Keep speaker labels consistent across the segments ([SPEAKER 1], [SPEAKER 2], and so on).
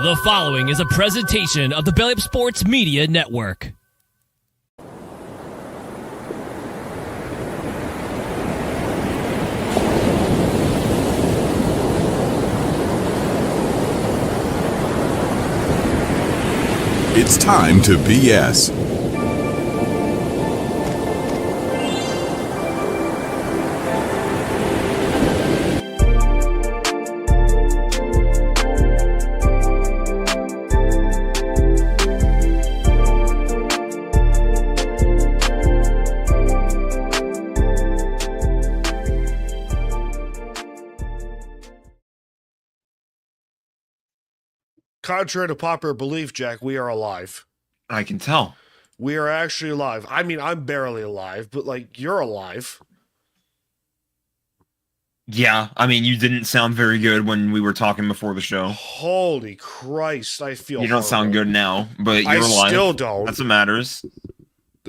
[SPEAKER 1] The following is a presentation of the Belly Up Sports Media Network.
[SPEAKER 2] It's time to BS.
[SPEAKER 3] Contrary to popular belief, Jack, we are alive.
[SPEAKER 4] I can tell.
[SPEAKER 3] We are actually alive. I mean, I'm barely alive, but, like, you're alive.
[SPEAKER 4] Yeah, I mean, you didn't sound very good when we were talking before the show.
[SPEAKER 3] Holy Christ, I feel
[SPEAKER 4] You don't sound good now, but you're alive.
[SPEAKER 3] I still don't.
[SPEAKER 4] That's what matters.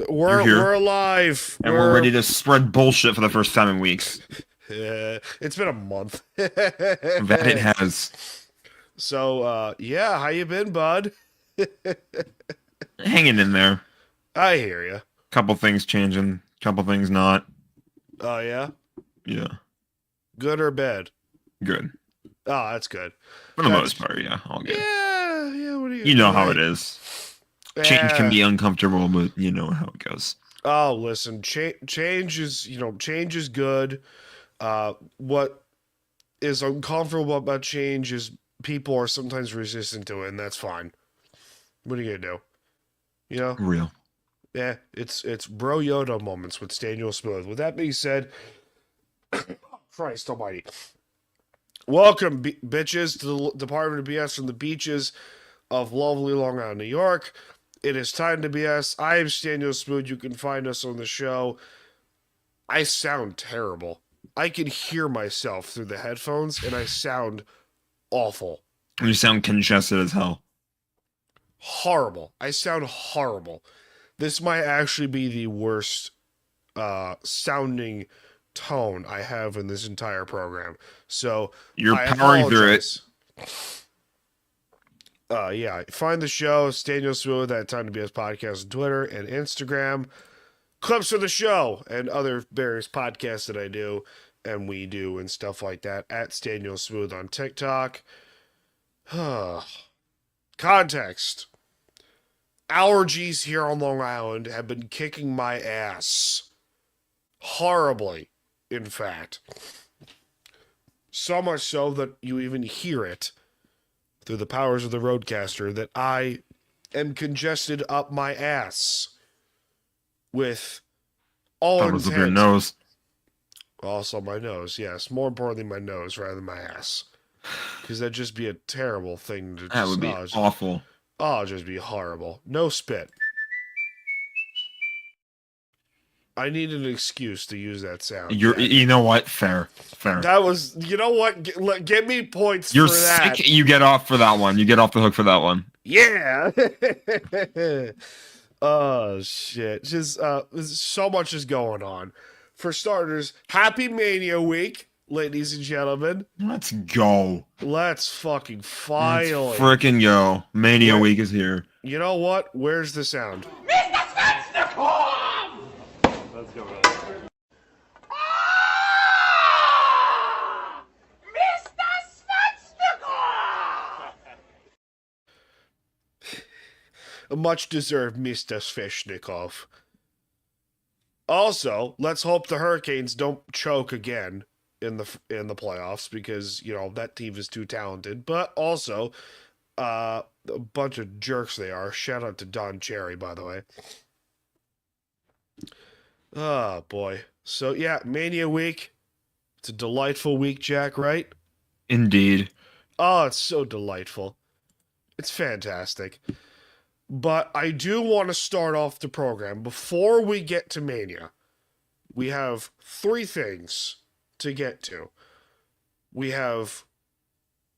[SPEAKER 3] We're alive.
[SPEAKER 4] And we're ready to spread bullshit for the first time in weeks.
[SPEAKER 3] It's been a month.
[SPEAKER 4] That it has.
[SPEAKER 3] So, yeah, how you been, bud?
[SPEAKER 4] Hanging in there.
[SPEAKER 3] I hear you.
[SPEAKER 4] Couple things changing, couple things not.
[SPEAKER 3] Oh, yeah?
[SPEAKER 4] Yeah.
[SPEAKER 3] Good or bad?
[SPEAKER 4] Good.
[SPEAKER 3] Oh, that's good.
[SPEAKER 4] For the most part, yeah. All good.
[SPEAKER 3] Yeah, what do you...
[SPEAKER 4] You know how it is. Change can be uncomfortable, but you know how it goes.
[SPEAKER 3] Oh, listen, change is, change is good. What is uncomfortable about change is people are sometimes resistant to it, and that's fine. What are you gonna do? You know?
[SPEAKER 4] Real.
[SPEAKER 3] Yeah, it's Bro Yoda moments with Staniel Smooth. With that being said, Christ almighty. Welcome, bitches, to the Department of BS from the beaches of lovely Long Island, New York. It is time to BS. I am Staniel Smooth. You can find us on the show. I sound terrible. I can hear myself through the headphones, and I sound awful.
[SPEAKER 4] You sound congested as hell.
[SPEAKER 3] Horrible. I sound horrible. This might actually be the worst sounding tone I have in this entire program. So
[SPEAKER 4] you're powering through it.
[SPEAKER 3] Yeah. Find the show, Staniel Smooth, at Time to BS Podcast on Twitter and Instagram. Clips of the show and other various podcasts that I do and we do and stuff like that at Staniel Smooth on TikTok. Context. Allergies here on Long Island have been kicking my ass. Horribly, in fact. So much so that you even hear it through the powers of the Roadcaster that I am congested up my ass with all
[SPEAKER 4] intent. Of your nose.
[SPEAKER 3] Also my nose, yes. More importantly, my nose rather than my ass. Because that'd just be a terrible thing to...
[SPEAKER 4] That would be awful.
[SPEAKER 3] Oh, it'd just be horrible. No spit. I need an excuse to use that sound.
[SPEAKER 4] You know what? Fair.
[SPEAKER 3] That was... You know what? Give me points
[SPEAKER 4] You're
[SPEAKER 3] for that.
[SPEAKER 4] You're sick. You get off for that one. You get off the hook for that one.
[SPEAKER 3] Yeah! Oh, shit. Just, so much is going on. For starters, happy Mania week, ladies and gentlemen.
[SPEAKER 4] Let's go.
[SPEAKER 3] Let's fucking finally.
[SPEAKER 4] Let's frickin' go. Mania week is here.
[SPEAKER 3] You know what? Where's the sound?
[SPEAKER 5] Mr. Svensnikov!
[SPEAKER 3] Let's go, brother.
[SPEAKER 5] Mr. Svensnikov!
[SPEAKER 3] A much-deserved Mr. Sveshnikov. Also, let's hope the Hurricanes don't choke again in the playoffs because, that team is too talented. But also, a bunch of jerks they are. Shout out to Don Cherry, by the way. Oh, boy. So, yeah, Mania week. It's a delightful week, Jack, right?
[SPEAKER 4] Indeed.
[SPEAKER 3] Oh, it's so delightful. It's fantastic. But I do want to start off the program. Before we get to Mania, we have 3 things to get to. We have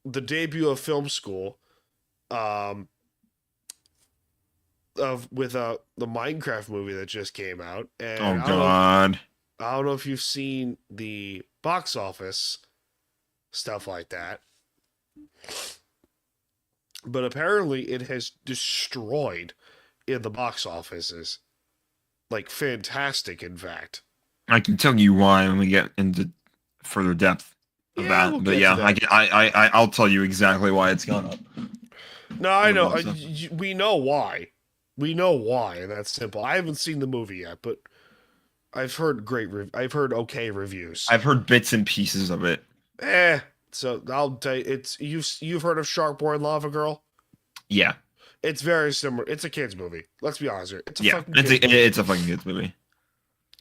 [SPEAKER 3] the debut of film school, with the Minecraft movie that just came out. And
[SPEAKER 4] oh, God.
[SPEAKER 3] I don't know if you've seen the box office, stuff like that. But apparently it has destroyed in the box offices. Like, fantastic, in fact.
[SPEAKER 4] I can tell you why when we get into further depth of
[SPEAKER 3] Yeah,
[SPEAKER 4] that.
[SPEAKER 3] we'll
[SPEAKER 4] But
[SPEAKER 3] get
[SPEAKER 4] yeah,
[SPEAKER 3] to that.
[SPEAKER 4] I'll tell you exactly why it's gone up.
[SPEAKER 3] No, I know.
[SPEAKER 4] Box
[SPEAKER 3] We know why. We know why, and that's simple. I haven't seen the movie yet, but I've heard I've heard okay reviews.
[SPEAKER 4] I've heard bits and pieces of it.
[SPEAKER 3] So I'll tell you, you've heard of Shark Boy and Lava Girl?
[SPEAKER 4] Yeah,
[SPEAKER 3] It's very similar. It's a kids movie. Let's be honest here. It's a
[SPEAKER 4] yeah,
[SPEAKER 3] fucking kids movie.
[SPEAKER 4] it's a fucking kids movie.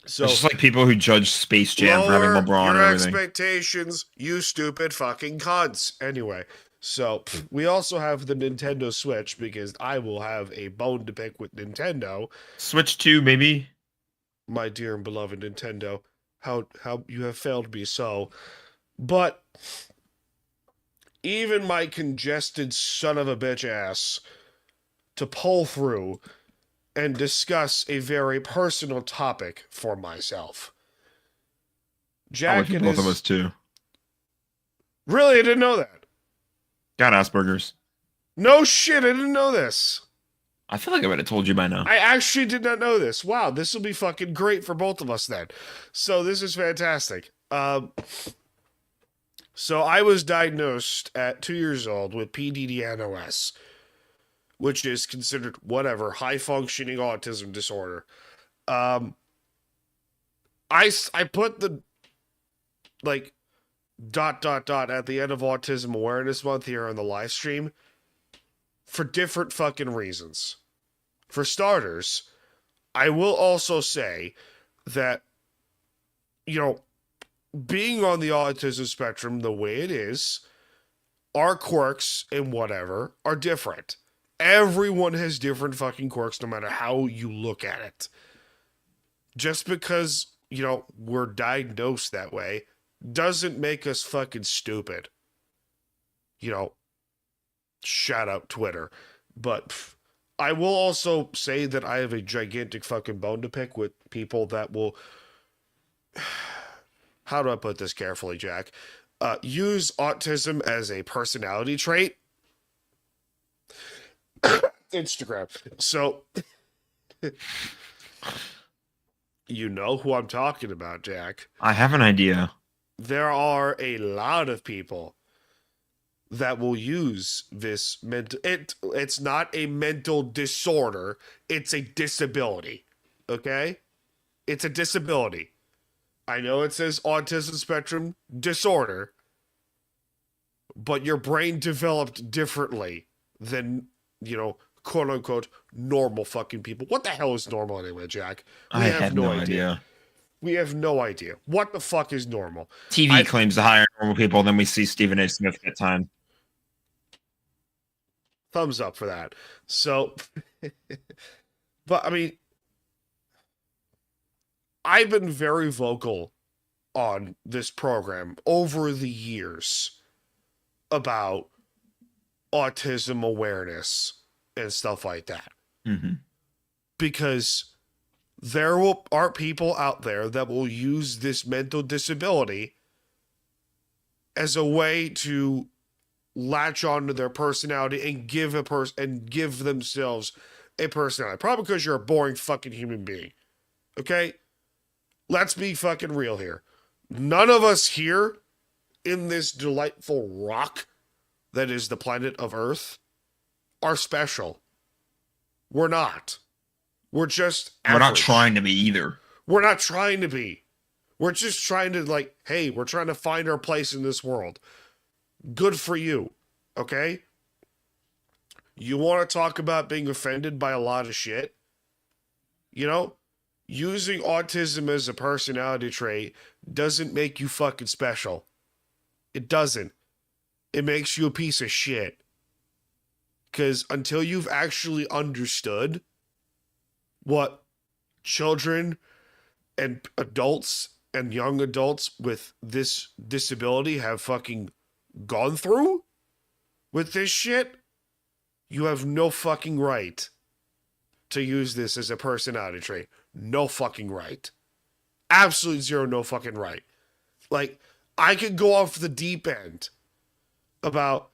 [SPEAKER 3] So
[SPEAKER 4] It's just like people who judge Space Jam for having
[SPEAKER 3] lower
[SPEAKER 4] LeBron and
[SPEAKER 3] your
[SPEAKER 4] everything.
[SPEAKER 3] expectations, you stupid fucking cunts. Anyway, so we also have the Nintendo Switch because I will have a bone to pick with Nintendo.
[SPEAKER 4] Switch 2, maybe.
[SPEAKER 3] My dear and beloved Nintendo, how you have failed me so. But even my congested son of a bitch ass to pull through and discuss a very personal topic for myself. Jack
[SPEAKER 4] Probably
[SPEAKER 3] and
[SPEAKER 4] for both of
[SPEAKER 3] his...
[SPEAKER 4] us too.
[SPEAKER 3] Really? I didn't know that.
[SPEAKER 4] Got Asperger's.
[SPEAKER 3] No shit, I didn't know this.
[SPEAKER 4] I feel like I would have told you by now.
[SPEAKER 3] I actually did not know this. Wow, this will be fucking great for both of us then. So this is fantastic. So I was diagnosed at 2 years old with PDD-NOS, which is considered whatever, high-functioning autism disorder. I put the like ... at the end of Autism Awareness Month here on the live stream for different fucking reasons. For starters, I will also say that, being on the autism spectrum the way it is, our quirks and whatever are different. Everyone has different fucking quirks no matter how you look at it. Just because, we're diagnosed that way doesn't make us fucking stupid. Shout out Twitter. But I will also say that I have a gigantic fucking bone to pick with people that will... How do I put this carefully, Jack? Use autism as a personality trait. Instagram. So, you know who I'm talking about, Jack.
[SPEAKER 4] I have an idea.
[SPEAKER 3] There are a lot of people that will use this mental... It's not a mental disorder. It's a disability. Okay? It's a disability. I know it says autism spectrum disorder, but your brain developed differently than, quote unquote, normal fucking people. What the hell is normal anyway, Jack?
[SPEAKER 4] I have no idea.
[SPEAKER 3] We have no idea. What the fuck is normal?
[SPEAKER 4] TV claims to hire normal people, then we see Stephen A. Smith at time.
[SPEAKER 3] Thumbs up for that. So, but I mean, I've been very vocal on this program over the years about autism awareness and stuff like that.
[SPEAKER 4] Mm-hmm.
[SPEAKER 3] Because there are people out there that will use this mental disability as a way to latch onto their personality and give themselves a personality. Probably because you're a boring fucking human being. Okay? Let's be fucking real here. None of us here in this delightful rock that is the planet of Earth are special. We're not. We're just average.
[SPEAKER 4] We're not trying to be either.
[SPEAKER 3] We're not trying to be. We're just trying to hey, we're trying to find our place in this world. Good for you. Okay? You want to talk about being offended by a lot of shit? Using autism as a personality trait doesn't make you fucking special. It doesn't. It makes you a piece of shit. Because until you've actually understood what children and adults and young adults with this disability have fucking gone through with this shit, you have no fucking right to use this as a personality trait. No fucking right. Absolute zero, no fucking right. I could go off the deep end about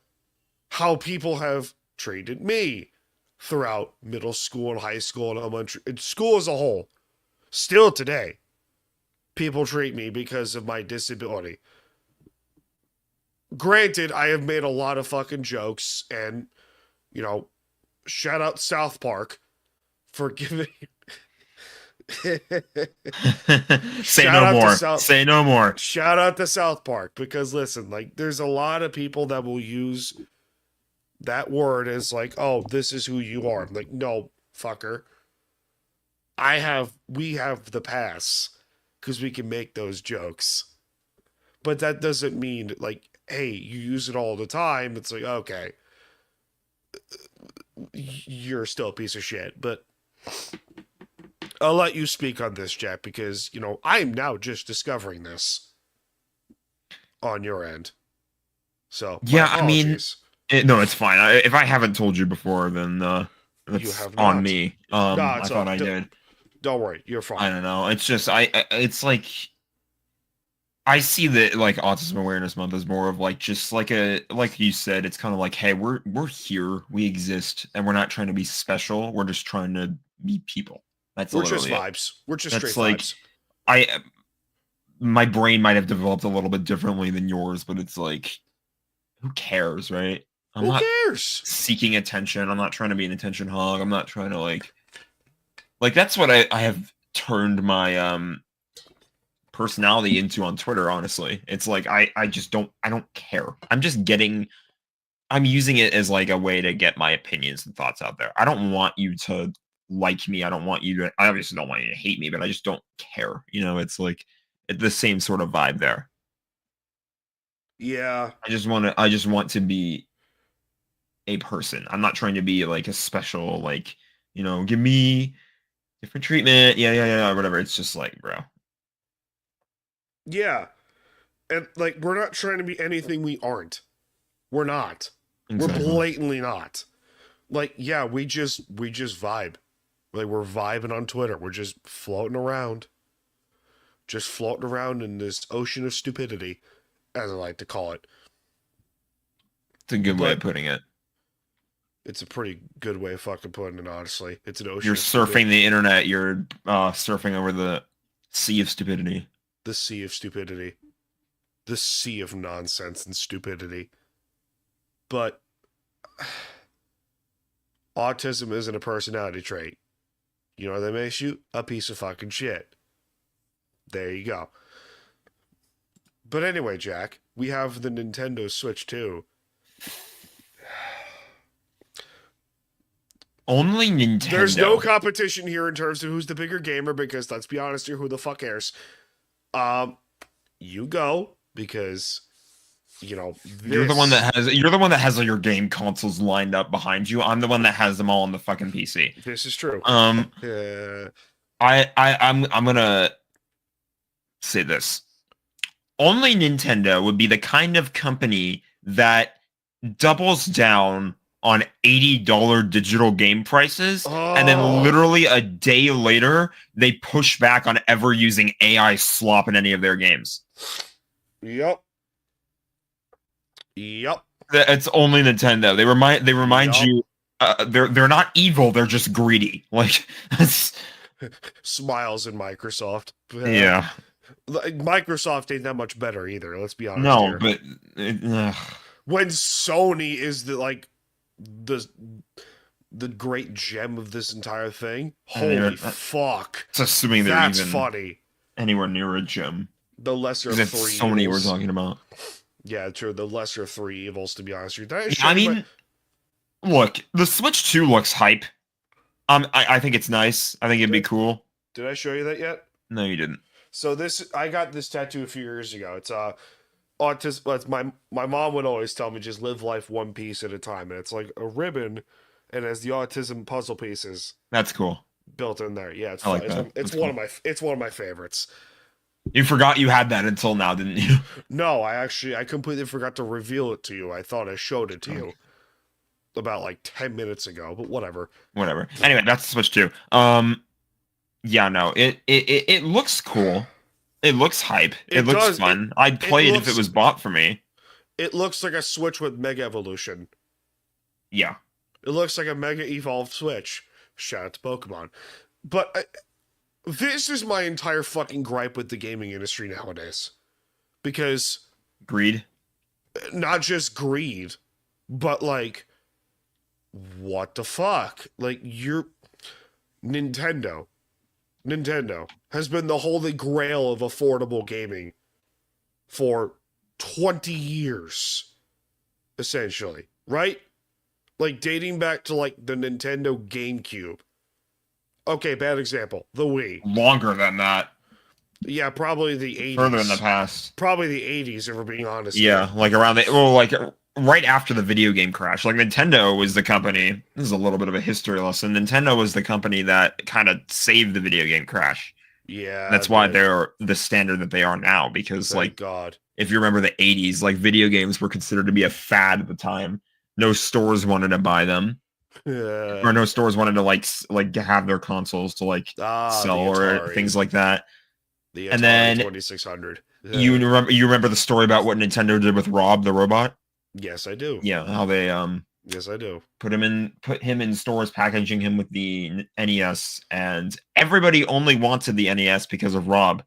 [SPEAKER 3] how people have treated me throughout middle school and high school and elementary and school as a whole. Still today, people treat me because of my disability. Granted, I have made a lot of fucking jokes, and, you know, shout out South Park for giving...
[SPEAKER 4] Say no more. Say no more.
[SPEAKER 3] Shout out to South Park, because listen, like, there's a lot of people that will use that word as like, oh, this is who you are. I'm like, no, fucker. We have the pass because we can make those jokes. But that doesn't mean, like, hey, you use it all the time. It's like, okay, you're still a piece of shit. But I'll let you speak on this, Jack, because, you know, I am now just discovering this on your end. So,
[SPEAKER 4] yeah, I mean, no, it's fine. If I haven't told you before, then it's on me. I thought I did.
[SPEAKER 3] Don't worry, you're fine.
[SPEAKER 4] I don't know. It's just it's like I see that like Autism Awareness Month is more of like just like like you said, it's kind of like, hey, we're here, we exist, and we're not trying to be special. We're just trying to be people. We're just
[SPEAKER 3] vibes. We're just straight vibes.
[SPEAKER 4] My brain might have developed a little bit differently than yours, but it's like, who cares, right?
[SPEAKER 3] Who cares?
[SPEAKER 4] Seeking attention. I'm not trying to be an attention hog. I'm not trying to like that's what I have turned my personality into on Twitter, honestly. It's like I don't care. I'm using it as like a way to get my opinions and thoughts out there. I don't want you to like me. I obviously don't want you to hate me, but I just don't care. You know, it's like the same sort of vibe there.
[SPEAKER 3] Yeah.
[SPEAKER 4] I just want to be a person. I'm not trying to be like a special, like, you know, give me different treatment. Yeah, whatever. It's just like, bro.
[SPEAKER 3] Yeah. And like, we're not trying to be anything we aren't. We're not. Exactly. We're blatantly not. Like, yeah, we just vibe. Like, we're vibing on Twitter. We're just floating around. Just floating around in this ocean of stupidity, as I like to call it.
[SPEAKER 4] It's a good way of putting it.
[SPEAKER 3] It's a pretty good way of fucking putting it, honestly. It's an ocean.
[SPEAKER 4] You're surfing the internet. You're surfing over the sea of stupidity.
[SPEAKER 3] The sea of stupidity. The sea of nonsense and stupidity. But autism isn't a personality trait. You know that makes you a piece of fucking shit. There you go. But anyway, Jack, we have the Nintendo Switch 2.
[SPEAKER 4] Only Nintendo.
[SPEAKER 3] There's no competition here in terms of who's the bigger gamer, because let's be honest here, who the fuck cares? You go, because, you know,
[SPEAKER 4] you're the one that has all your game consoles lined up behind you. I'm the one that has them all on the fucking PC.
[SPEAKER 3] This is true.
[SPEAKER 4] I'm gonna say this. Only Nintendo would be the kind of company that doubles down on $80 digital game prices, and then literally a day later, they push back on ever using AI slop in any of their games.
[SPEAKER 3] Yep.
[SPEAKER 4] It's only Nintendo. They remind you, they're not evil. They're just greedy. Like, that's
[SPEAKER 3] Smiles in Microsoft.
[SPEAKER 4] Yeah.
[SPEAKER 3] Microsoft ain't that much better either. Let's be honest.
[SPEAKER 4] No,
[SPEAKER 3] here.
[SPEAKER 4] But
[SPEAKER 3] when Sony is the great gem of this entire thing, holy fuck!
[SPEAKER 4] It's assuming they're
[SPEAKER 3] that's
[SPEAKER 4] even
[SPEAKER 3] funny.
[SPEAKER 4] Anywhere near a gem.
[SPEAKER 3] The lesser of three.
[SPEAKER 4] Sony
[SPEAKER 3] evils.
[SPEAKER 4] we're talking about.
[SPEAKER 3] Yeah, true. The lesser of three evils, to be honest with
[SPEAKER 4] you. Look, the Switch 2 looks hype. I think it's nice. I think it'd be cool.
[SPEAKER 3] Did I show you that yet?
[SPEAKER 4] No, you didn't.
[SPEAKER 3] So I got this tattoo a few years ago. It's autism. It's my mom would always tell me, just live life one piece at a time, and it's like a ribbon, and it has the autism puzzle pieces.
[SPEAKER 4] That's cool.
[SPEAKER 3] Built in there. Yeah, it's
[SPEAKER 4] I
[SPEAKER 3] fun.
[SPEAKER 4] like that.
[SPEAKER 3] It's one of my favorites.
[SPEAKER 4] You forgot you had that until now, didn't you?
[SPEAKER 3] No, I completely forgot to reveal it to you. I thought I showed it to you about like 10 minutes ago, but whatever.
[SPEAKER 4] Anyway, that's the Switch 2. Yeah, no, it looks cool. It looks hype. It looks fun. I'd play it if it was bought for me.
[SPEAKER 3] It looks like a Switch with Mega Evolution.
[SPEAKER 4] Yeah.
[SPEAKER 3] It looks like a Mega Evolved Switch. Shout out to Pokemon. But this is my entire fucking gripe with the gaming industry nowadays. Because
[SPEAKER 4] Greed.
[SPEAKER 3] not just greed, but like, what the fuck? Like, Nintendo has been the holy grail of affordable gaming for 20 years, essentially, right? Like, dating back to, like, the Nintendo GameCube. Okay, bad example. The Wii.
[SPEAKER 4] Longer than that.
[SPEAKER 3] Yeah, probably the 80s.
[SPEAKER 4] Further in the past.
[SPEAKER 3] Probably the 80s, if we're being honest.
[SPEAKER 4] Yeah, like around like right after the video game crash. Like Nintendo was the company. This is a little bit of a history lesson. Nintendo was the company that kind of saved the video game crash.
[SPEAKER 3] Yeah.
[SPEAKER 4] That's why they're the standard that they are now. Because
[SPEAKER 3] Thank
[SPEAKER 4] like,
[SPEAKER 3] God.
[SPEAKER 4] if you remember the 80s, like video games were considered to be a fad at the time. No stores wanted to buy them. Or no stores wanted to like have their consoles to like sell or things like that.
[SPEAKER 3] The Atari
[SPEAKER 4] and then
[SPEAKER 3] 2600.
[SPEAKER 4] You remember the story about what Nintendo did with Rob the robot?
[SPEAKER 3] Yes, I do.
[SPEAKER 4] Yeah, how they
[SPEAKER 3] Yes, I do.
[SPEAKER 4] put him in stores, packaging him with the NES, and everybody only wanted the NES because of Rob.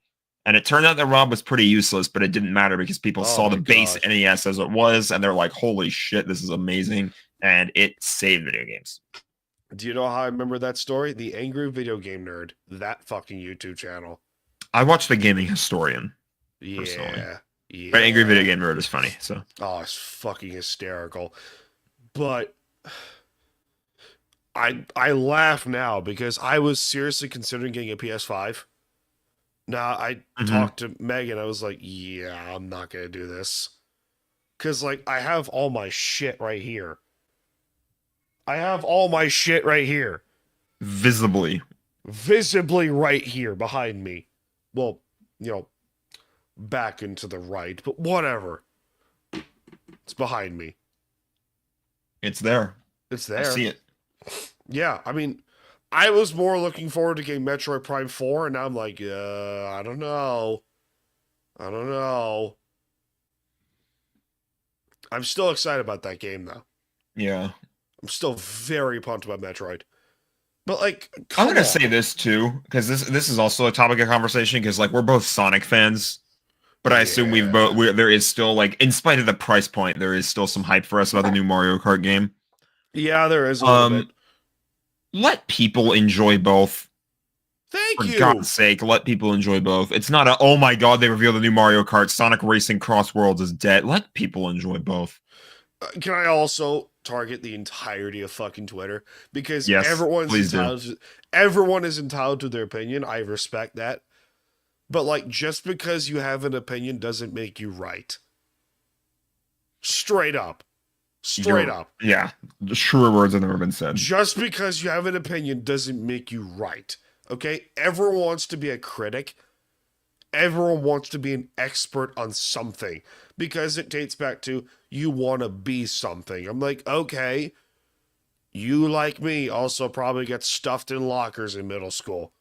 [SPEAKER 4] And it turned out that Rob was pretty useless, but it didn't matter because people saw the base NES as it was, and they're like, "Holy shit, this is amazing!" And it saved video games.
[SPEAKER 3] Do you know how I remember that story? The Angry Video Game Nerd. That fucking YouTube channel.
[SPEAKER 4] I watched The Gaming Historian.
[SPEAKER 3] Yeah. Yeah.
[SPEAKER 4] But Angry Video Game Nerd is funny. So
[SPEAKER 3] Oh, it's fucking hysterical. But I laugh now because I was seriously considering getting a PS5. Now, I talked to Megan. I was like, yeah, I'm not going to do this. Because, like, I have all my shit right here.
[SPEAKER 4] visibly.
[SPEAKER 3] Visibly right here behind me. Well, you know, back and to the right, but whatever. It's behind me.
[SPEAKER 4] It's there.
[SPEAKER 3] It's there.
[SPEAKER 4] I see it.
[SPEAKER 3] Yeah, I mean, I was more looking forward to getting Metroid Prime 4, and now I'm like, I don't know. I'm still excited about that game, though.
[SPEAKER 4] Yeah.
[SPEAKER 3] I'm still very pumped about Metroid. But, like,
[SPEAKER 4] I'm going to say this, too, because this is also a topic of conversation, because, like, we're both Sonic fans. But I assume there is still, like, in spite of the price point, there is still some hype for us about the new Mario Kart game.
[SPEAKER 3] Yeah, there is a little bit.
[SPEAKER 4] Let people enjoy both.
[SPEAKER 3] Thank you.
[SPEAKER 4] For God's sake, let people enjoy both. It's not oh my God, they revealed the new Mario Kart. Sonic Racing Cross Worlds is dead. Let people enjoy both.
[SPEAKER 3] Can I also target the entirety of fucking Twitter? Because
[SPEAKER 4] yes,
[SPEAKER 3] everyone is entitled to their opinion. I respect that. But, like, just because you have an opinion doesn't make you right. Straight up.
[SPEAKER 4] Yeah. The truer words have never been said.
[SPEAKER 3] Just because you have an opinion doesn't make you right. Okay? Everyone wants to be a critic. Everyone wants to be an expert on something. Because it dates back to, you want to be something. I'm like, okay. You, like me, also probably get stuffed in lockers in middle school.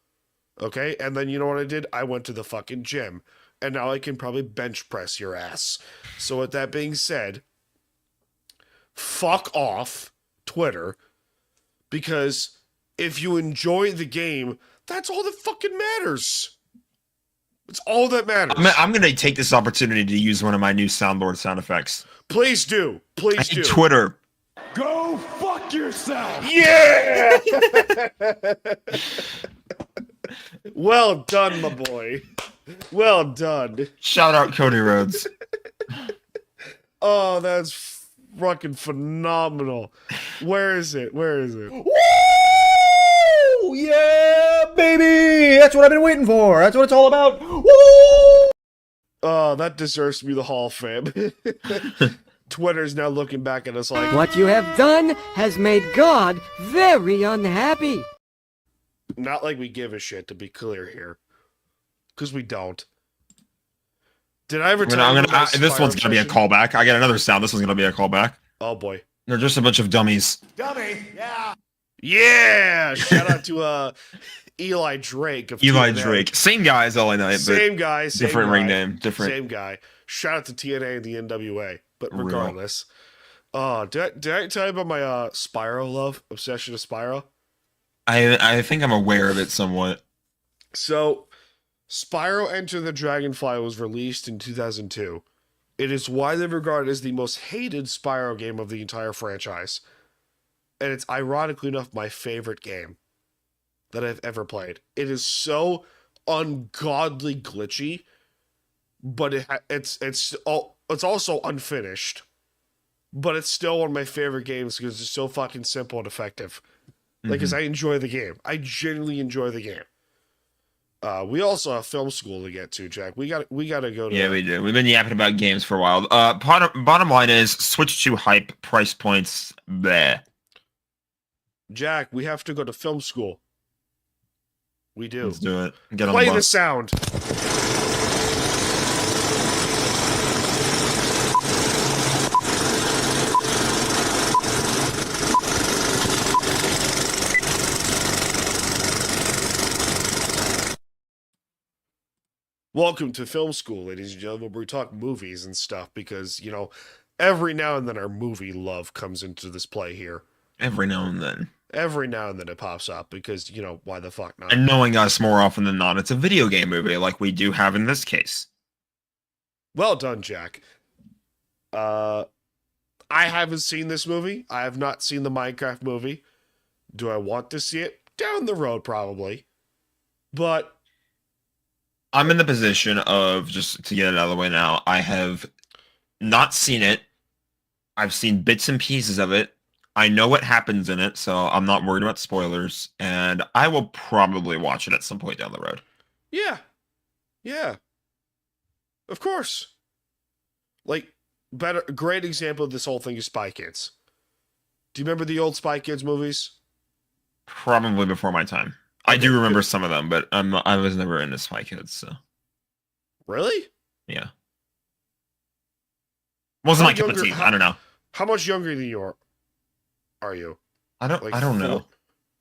[SPEAKER 3] Okay? And then you know what I did? I went to the fucking gym. And now I can probably bench press your ass. So with that being said, fuck off, Twitter. Because if you enjoy the game, that's all that fucking matters. It's all that matters.
[SPEAKER 4] I'm going to take this opportunity to use one of my new soundboard sound effects.
[SPEAKER 3] Please do. Please do.
[SPEAKER 4] Twitter.
[SPEAKER 5] Go fuck yourself!
[SPEAKER 3] Yeah! Well done, my boy. Well done.
[SPEAKER 4] Shout out Cody Rhodes.
[SPEAKER 3] Oh, that's fucking phenomenal. Where is it?
[SPEAKER 6] Woo! Yeah, baby! That's what I've been waiting for. That's what it's all about. Woo!
[SPEAKER 3] Oh, that deserves to be the Hall of Fame. Twitter's now looking back at us like,
[SPEAKER 7] What you have done has made God very unhappy.
[SPEAKER 3] not like we give a shit, to be clear here. Because we don't. Did I ever tell you
[SPEAKER 4] this one's going to be a callback. I got another sound. This one's going to be a callback.
[SPEAKER 3] Oh, boy.
[SPEAKER 4] They're just a bunch of dummies.
[SPEAKER 5] Dummy, yeah!
[SPEAKER 3] Yeah! Shout out to Eli Drake. Of
[SPEAKER 4] Eli
[SPEAKER 3] TNA.
[SPEAKER 4] Drake. Same guy as LA Knight,
[SPEAKER 3] Same guy. Same
[SPEAKER 4] different
[SPEAKER 3] guy,
[SPEAKER 4] ring name. Different.
[SPEAKER 3] Same guy. Shout out to TNA and the NWA. But regardless, Oh, did I tell you about my Spyro love? Obsession with Spyro?
[SPEAKER 4] I think I'm aware of it somewhat.
[SPEAKER 3] So, Spyro Enter the Dragonfly was released in 2002. It is widely regarded as the most hated Spyro game of the entire franchise. And it's ironically enough my favorite game that I've ever played. It is so ungodly glitchy, but it's also unfinished. But it's still one of my favorite games because it's so fucking simple and effective. Like, because I enjoy the game. I genuinely enjoy the game. We also have film school to get to, Jack. We got to go to.
[SPEAKER 4] Yeah, we do. We've been yapping about games for a while. Bottom line is switch to hype price points. There.
[SPEAKER 3] Jack, we have to go to film school. We do.
[SPEAKER 4] Let's do it. Get on
[SPEAKER 3] Play
[SPEAKER 4] the
[SPEAKER 3] the
[SPEAKER 4] bus.
[SPEAKER 3] sound. Welcome to film school, ladies and gentlemen, where we talk movies and stuff because, every now and then our movie love comes into this play here.
[SPEAKER 4] Every now and then.
[SPEAKER 3] Every now and then it pops up because, why the fuck not?
[SPEAKER 4] And knowing us more often than not, it's a video game movie like we do have in this case.
[SPEAKER 3] Well done, Jack. I haven't seen this movie. I have not seen the Minecraft movie. Do I want to see it? Down the road, probably. But
[SPEAKER 4] I'm in the position of, just to get it out of the way now, I have not seen it. I've seen bits and pieces of it. I know what happens in it, so I'm not worried about spoilers. And I will probably watch it at some point down the road.
[SPEAKER 3] yeah. Yeah. Of course. Like, great example of this whole thing is Spy Kids. Do you remember the old Spy Kids movies?
[SPEAKER 4] Probably before my time. I do remember some of them, but I was never into Spy Kids, so
[SPEAKER 3] Really?
[SPEAKER 4] yeah. Wasn't
[SPEAKER 3] How
[SPEAKER 4] my cup of
[SPEAKER 3] younger-
[SPEAKER 4] tea.
[SPEAKER 3] how-
[SPEAKER 4] I don't know.
[SPEAKER 3] How much younger than you are you?
[SPEAKER 4] I don't
[SPEAKER 3] Like
[SPEAKER 4] know.
[SPEAKER 3] four-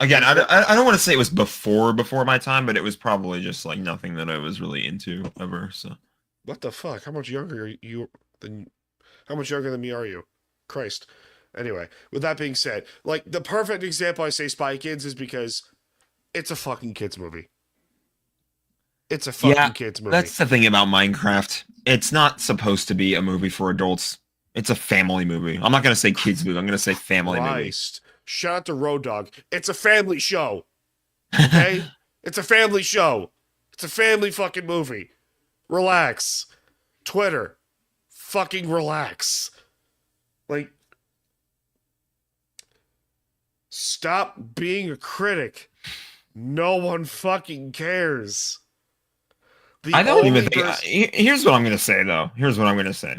[SPEAKER 4] Again, I don't want to say it was before my time, but it was probably just like nothing that I was really into ever. So
[SPEAKER 3] What the fuck? How much younger than me are you? Christ. Anyway, with that being said, like the perfect example I say Spy Kids is because it's a fucking kids movie. It's a fucking kids movie.
[SPEAKER 4] that's the thing about Minecraft. It's not supposed to be a movie for adults. It's a family movie. I'm not gonna say kids movie. I'm gonna say family movie.
[SPEAKER 3] Christ. Shout out to Road Dogg. It's a family show. Okay? It's a family show. It's a family fucking movie. Relax. Twitter. Fucking relax. Like, stop being a critic. No one fucking cares.
[SPEAKER 4] I don't even think. Here's what I'm gonna say, though. Here's what I'm gonna say.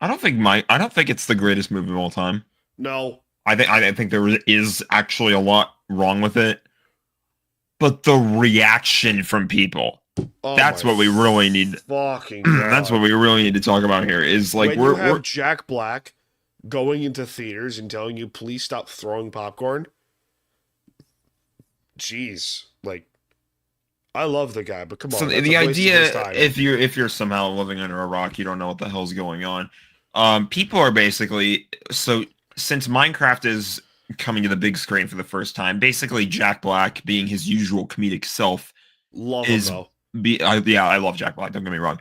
[SPEAKER 4] I don't think it's the greatest movie of all time.
[SPEAKER 3] No.
[SPEAKER 4] I think there is actually a lot wrong with it, but the reaction from people.
[SPEAKER 3] Oh
[SPEAKER 4] That's
[SPEAKER 3] my
[SPEAKER 4] what we really need.
[SPEAKER 3] Fucking God.
[SPEAKER 4] That's what we really need to talk about here. Is like
[SPEAKER 3] when
[SPEAKER 4] we're
[SPEAKER 3] you have Jack Black going into theaters and telling you, please stop throwing popcorn. Jeez, like, I love the guy, but come on.
[SPEAKER 4] so
[SPEAKER 3] that's
[SPEAKER 4] the
[SPEAKER 3] a waste of his
[SPEAKER 4] idea,
[SPEAKER 3] time.
[SPEAKER 4] if you're somehow living under a rock, you don't know what the hell's going on. People are basically since Minecraft is coming to the big screen for the first time, basically Jack Black, being his usual comedic self,
[SPEAKER 3] Love him, though.
[SPEAKER 4] I love Jack Black. Don't get me wrong.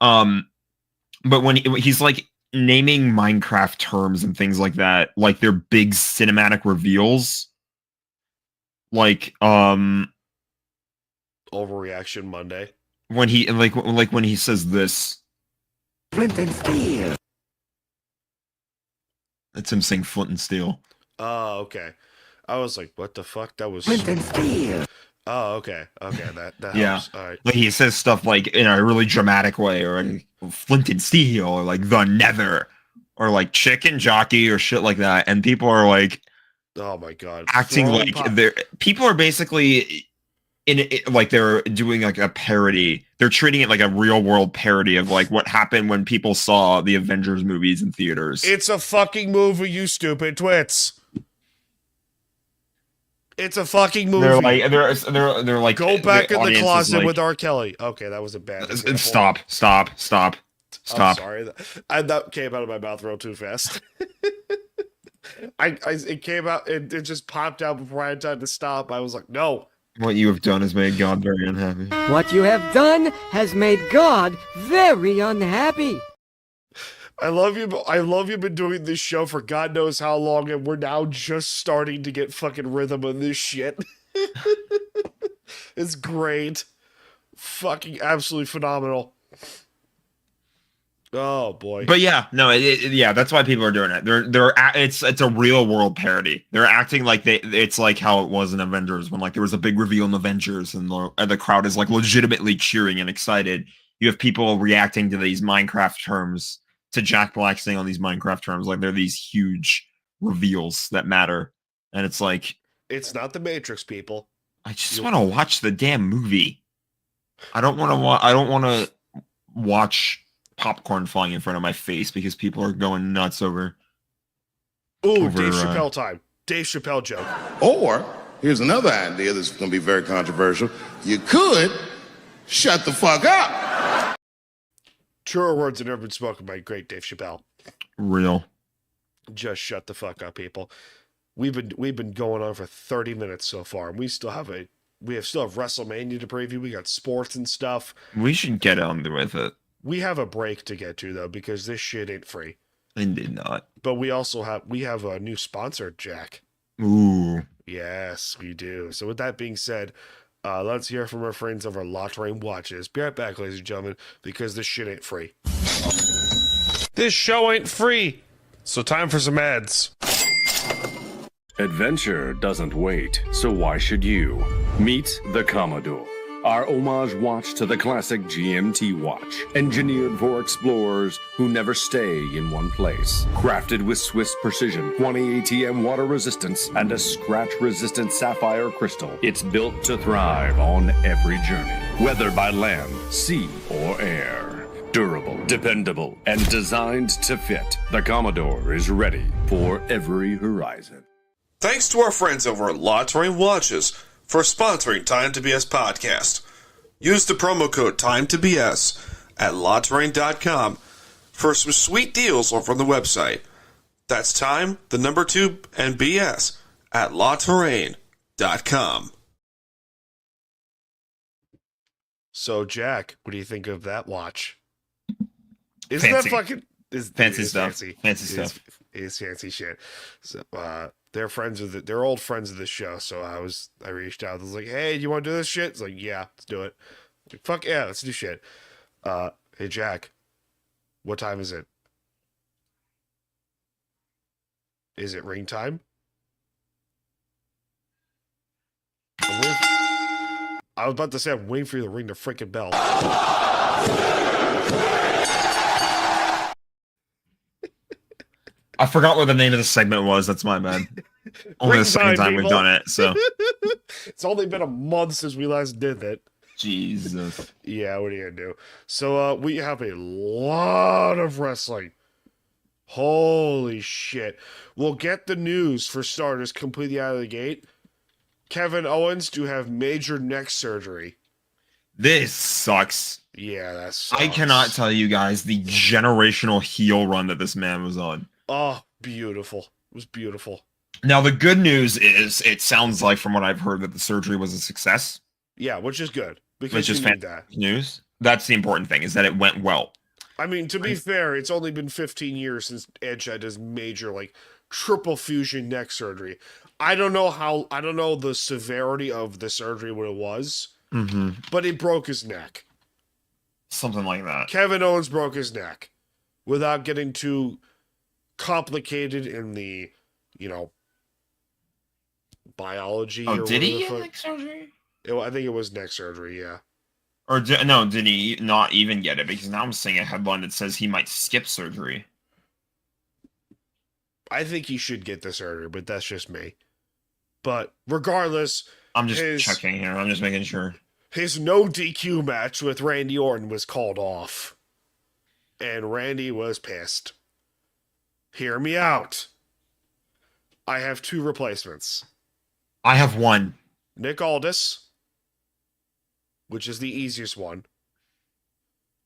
[SPEAKER 4] But when he's like naming Minecraft terms and things like that, like they're big cinematic reveals, like
[SPEAKER 3] Overreaction Monday.
[SPEAKER 4] when he like when he says this,
[SPEAKER 7] Flint and steel.
[SPEAKER 4] it's him saying flint and steel.
[SPEAKER 3] Oh, okay. I was like, what the fuck? That was.
[SPEAKER 7] Flint and steel.
[SPEAKER 3] Oh, okay. Okay, that
[SPEAKER 4] Yeah.
[SPEAKER 3] helps. All right.
[SPEAKER 4] Like he says stuff like in a really dramatic way, or like flint and steel, or like the nether, or like chicken jockey, or shit like that, and people are like
[SPEAKER 3] Oh my God.
[SPEAKER 4] acting
[SPEAKER 3] Throwing
[SPEAKER 4] like they're people are basically in it, like they're doing like a parody. They're treating it like a real world parody of like what happened when people saw the Avengers movies in theaters.
[SPEAKER 3] It's a fucking movie, you stupid twits. It's a fucking movie.
[SPEAKER 4] They're like
[SPEAKER 3] Go back in the
[SPEAKER 4] audience is
[SPEAKER 3] closet
[SPEAKER 4] like,
[SPEAKER 3] with R. Kelly. Okay, that was a bad example.
[SPEAKER 4] Stop. Stop.
[SPEAKER 3] I'm sorry. That came out of my mouth real too fast. It came out, it just popped out before I had time to stop. I was like, no.
[SPEAKER 4] What you have done has made God very unhappy.
[SPEAKER 7] What you have done has made God very unhappy.
[SPEAKER 3] I love you, but I love you've been doing this show for God knows how long, and we're now just starting to get fucking rhythm of this shit. It's great. Fucking absolutely phenomenal. Oh boy.
[SPEAKER 4] But yeah, no, yeah, that's why people are doing it. It's a real world parody. They're acting like it's like how it was in Avengers when like there was a big reveal in Avengers and the crowd is like legitimately cheering and excited. You have people reacting to these Minecraft terms, to Jack Black saying on these Minecraft terms like they're these huge reveals that matter. And it's like,
[SPEAKER 3] it's not the Matrix, people.
[SPEAKER 4] I just want to watch the damn movie. I don't want to watch popcorn flying in front of my face because people are going nuts over.
[SPEAKER 3] Ooh, Dave Chappelle time. Dave Chappelle joke.
[SPEAKER 8] Or, here's another idea that's going to be very controversial. You could shut the fuck up.
[SPEAKER 3] Truer words have never been spoken by great Dave Chappelle.
[SPEAKER 4] Real.
[SPEAKER 3] Just shut the fuck up, people. We've been going on for 30 minutes so far, and we still have WrestleMania to preview. We got sports and stuff.
[SPEAKER 4] We should get on with it.
[SPEAKER 3] We have a break to get to though, because this shit ain't free.
[SPEAKER 4] Indeed not.
[SPEAKER 3] But we also have a new sponsor, Jack.
[SPEAKER 4] Ooh.
[SPEAKER 3] Yes, we do. So with that being said, let's hear from our friends over La-Touraine Watches. Be right back, ladies and gentlemen, because this shit ain't free. This show ain't free. So time for some ads.
[SPEAKER 9] Adventure doesn't wait, so why should you? Meet the Commodore, our homage watch to the classic GMT watch, engineered for explorers who never stay in one place. Crafted with Swiss precision, 20 ATM water resistance, and a scratch-resistant sapphire crystal, it's built to thrive on every journey, whether by land, sea, or air. Durable, dependable, and designed to fit, the Commodore is ready for every horizon.
[SPEAKER 10] Thanks to our friends over at La-Touraine Watches for sponsoring Time to BS podcast. Use the promo code TIME2BS at LaTouraine.com for some sweet deals over on the website. That's time, the number 2, and BS at LaTouraine.com.
[SPEAKER 3] So, Jack, what do you think of that watch? Isn't
[SPEAKER 4] Fancy.
[SPEAKER 3] that fucking...
[SPEAKER 4] Fancy stuff. Fancy stuff.
[SPEAKER 3] It's fancy shit. So, they're old friends of the show, so I reached out. I was like, hey, do you want to do this shit? It's like, yeah, let's do it. Like, fuck yeah, let's do shit. Hey, Jack, what time is it? Is it ring time? I was about to say I'm waiting for you to ring the freaking bell.
[SPEAKER 4] I forgot what the name of the segment was. That's my bad. Only the second time we've done it, so.
[SPEAKER 3] It's only been a month since we last did it.
[SPEAKER 4] Jesus.
[SPEAKER 3] Yeah, what are you gonna do? So, we have a lot of wrestling. Holy shit. We'll get the news, for starters, completely out of the gate. Kevin Owens to have major neck surgery.
[SPEAKER 4] This sucks.
[SPEAKER 3] Yeah, that sucks.
[SPEAKER 4] I cannot tell you guys the generational heel run that this man was on.
[SPEAKER 3] Oh, beautiful. It was beautiful.
[SPEAKER 4] Now, the good news is, it sounds like from what I've heard that the surgery was a success.
[SPEAKER 3] Yeah, which is good. Because
[SPEAKER 4] Which is
[SPEAKER 3] you need that.
[SPEAKER 4] fantastic news. That's the important thing, is that it went well.
[SPEAKER 3] I mean, to be fair, it's only been 15 years since Edge had his major, like, triple fusion neck surgery. I don't know the severity of the surgery, what it was, but it broke his neck.
[SPEAKER 4] Something like that.
[SPEAKER 3] Kevin Owens broke his neck without getting too complicated in the, biology.
[SPEAKER 4] Oh,
[SPEAKER 3] or
[SPEAKER 4] did he
[SPEAKER 3] whatever
[SPEAKER 4] get neck surgery?
[SPEAKER 3] I think it was neck surgery, yeah.
[SPEAKER 4] Or did he not even get it? Because now I'm seeing a headline that says he might skip surgery.
[SPEAKER 3] I think he should get the surgery, but that's just me. But regardless,
[SPEAKER 4] I'm just checking here. I'm just making sure.
[SPEAKER 3] His no DQ match with Randy Orton was called off. And Randy was pissed. Hear me out. I have 2 replacements.
[SPEAKER 4] I have 1.
[SPEAKER 3] Nick Aldis, which is the easiest one,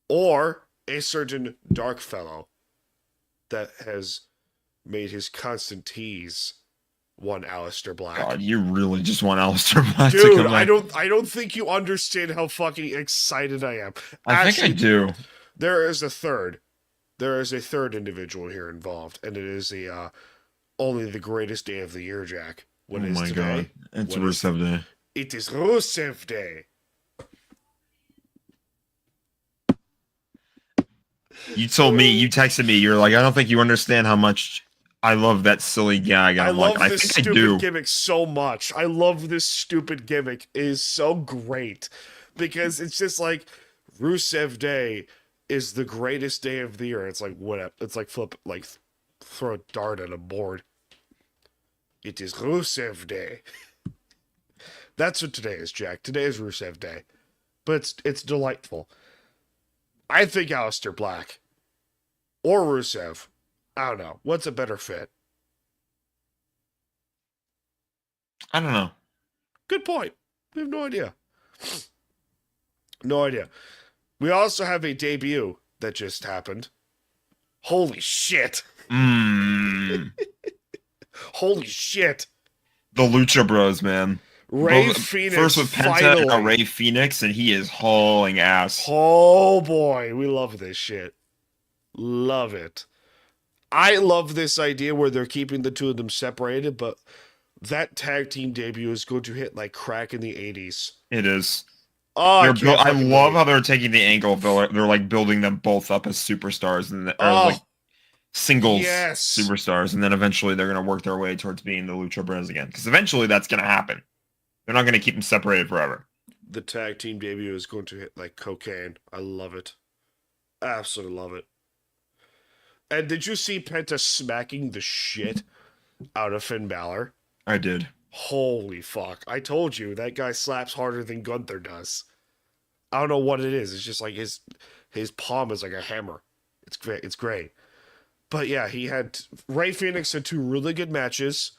[SPEAKER 3] or a certain dark fellow that has made his constant tease one Aleister Black.
[SPEAKER 4] God, you really just want Aleister Black to
[SPEAKER 3] Dude,
[SPEAKER 4] come back.
[SPEAKER 3] I don't think you understand how fucking excited I am.
[SPEAKER 4] I think I do.
[SPEAKER 3] There is a third individual here involved, and it is only the greatest day of the year, Jack. What is today?
[SPEAKER 4] God. It's Rusev Day.
[SPEAKER 3] It is Rusev Day.
[SPEAKER 4] You told me, you texted me, you're like, I don't think you understand how much I love that silly gag. And
[SPEAKER 3] I
[SPEAKER 4] I'm
[SPEAKER 3] love
[SPEAKER 4] like,
[SPEAKER 3] this
[SPEAKER 4] I think I
[SPEAKER 3] stupid
[SPEAKER 4] do.
[SPEAKER 3] gimmick so much. I love this stupid gimmick. It is so great because it's just like Rusev Day is the greatest day of the year. It's like whatever. It's like throw a dart at a board. It is Rusev Day. That's what today is, Jack. Today is Rusev Day, but it's delightful. I think Aleister Black or Rusev. I don't know. What's a better fit?
[SPEAKER 4] I don't know.
[SPEAKER 3] Good point. We have no idea. No idea. We also have a debut that just happened. Holy shit. Holy shit.
[SPEAKER 4] The Lucha Bros, man.
[SPEAKER 3] Ray Phoenix.
[SPEAKER 4] First with Penta
[SPEAKER 3] finally.
[SPEAKER 4] and now Ray Phoenix, and he is hauling ass.
[SPEAKER 3] Oh boy, we love this shit. Love it. I love this idea where they're keeping the two of them separated, but that tag team debut is going to hit like crack in the 80s.
[SPEAKER 4] It is.
[SPEAKER 3] Oh,
[SPEAKER 4] I love how they're taking the angle. They're like building them both up as superstars and like singles superstars, and then eventually they're going to work their way towards being the Lucha Bros again. Because eventually that's going to happen. They're not going to keep them separated forever.
[SPEAKER 3] The tag team debut is going to hit like cocaine. I love it. Absolutely love it. And did you see Penta smacking the shit out of Finn Balor?
[SPEAKER 4] I did.
[SPEAKER 3] Holy fuck. I told you, that guy slaps harder than Gunther does. I don't know what it is. It's just like his palm is like a hammer. It's great. It's great. But yeah, Ray Phoenix had two really good matches.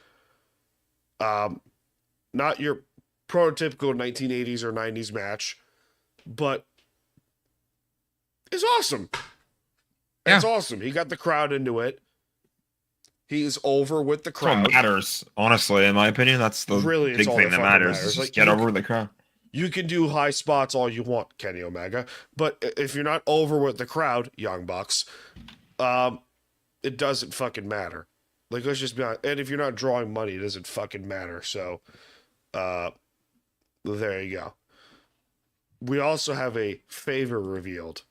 [SPEAKER 3] Not your prototypical 1980s or 90s match, but it's awesome.
[SPEAKER 4] Yeah.
[SPEAKER 3] It's awesome. He got the crowd into it. He's over with the crowd.
[SPEAKER 4] That's what matters, honestly, in my opinion. That's the big thing that matters. Is
[SPEAKER 3] Like,
[SPEAKER 4] just get over with the crowd.
[SPEAKER 3] You can do high spots all you want, Kenny Omega, but if you're not over with the crowd, Young Bucks, it doesn't fucking matter. Like, let's just be honest. And if you're not drawing money, it doesn't fucking matter. So, there you go. We also have a favor revealed.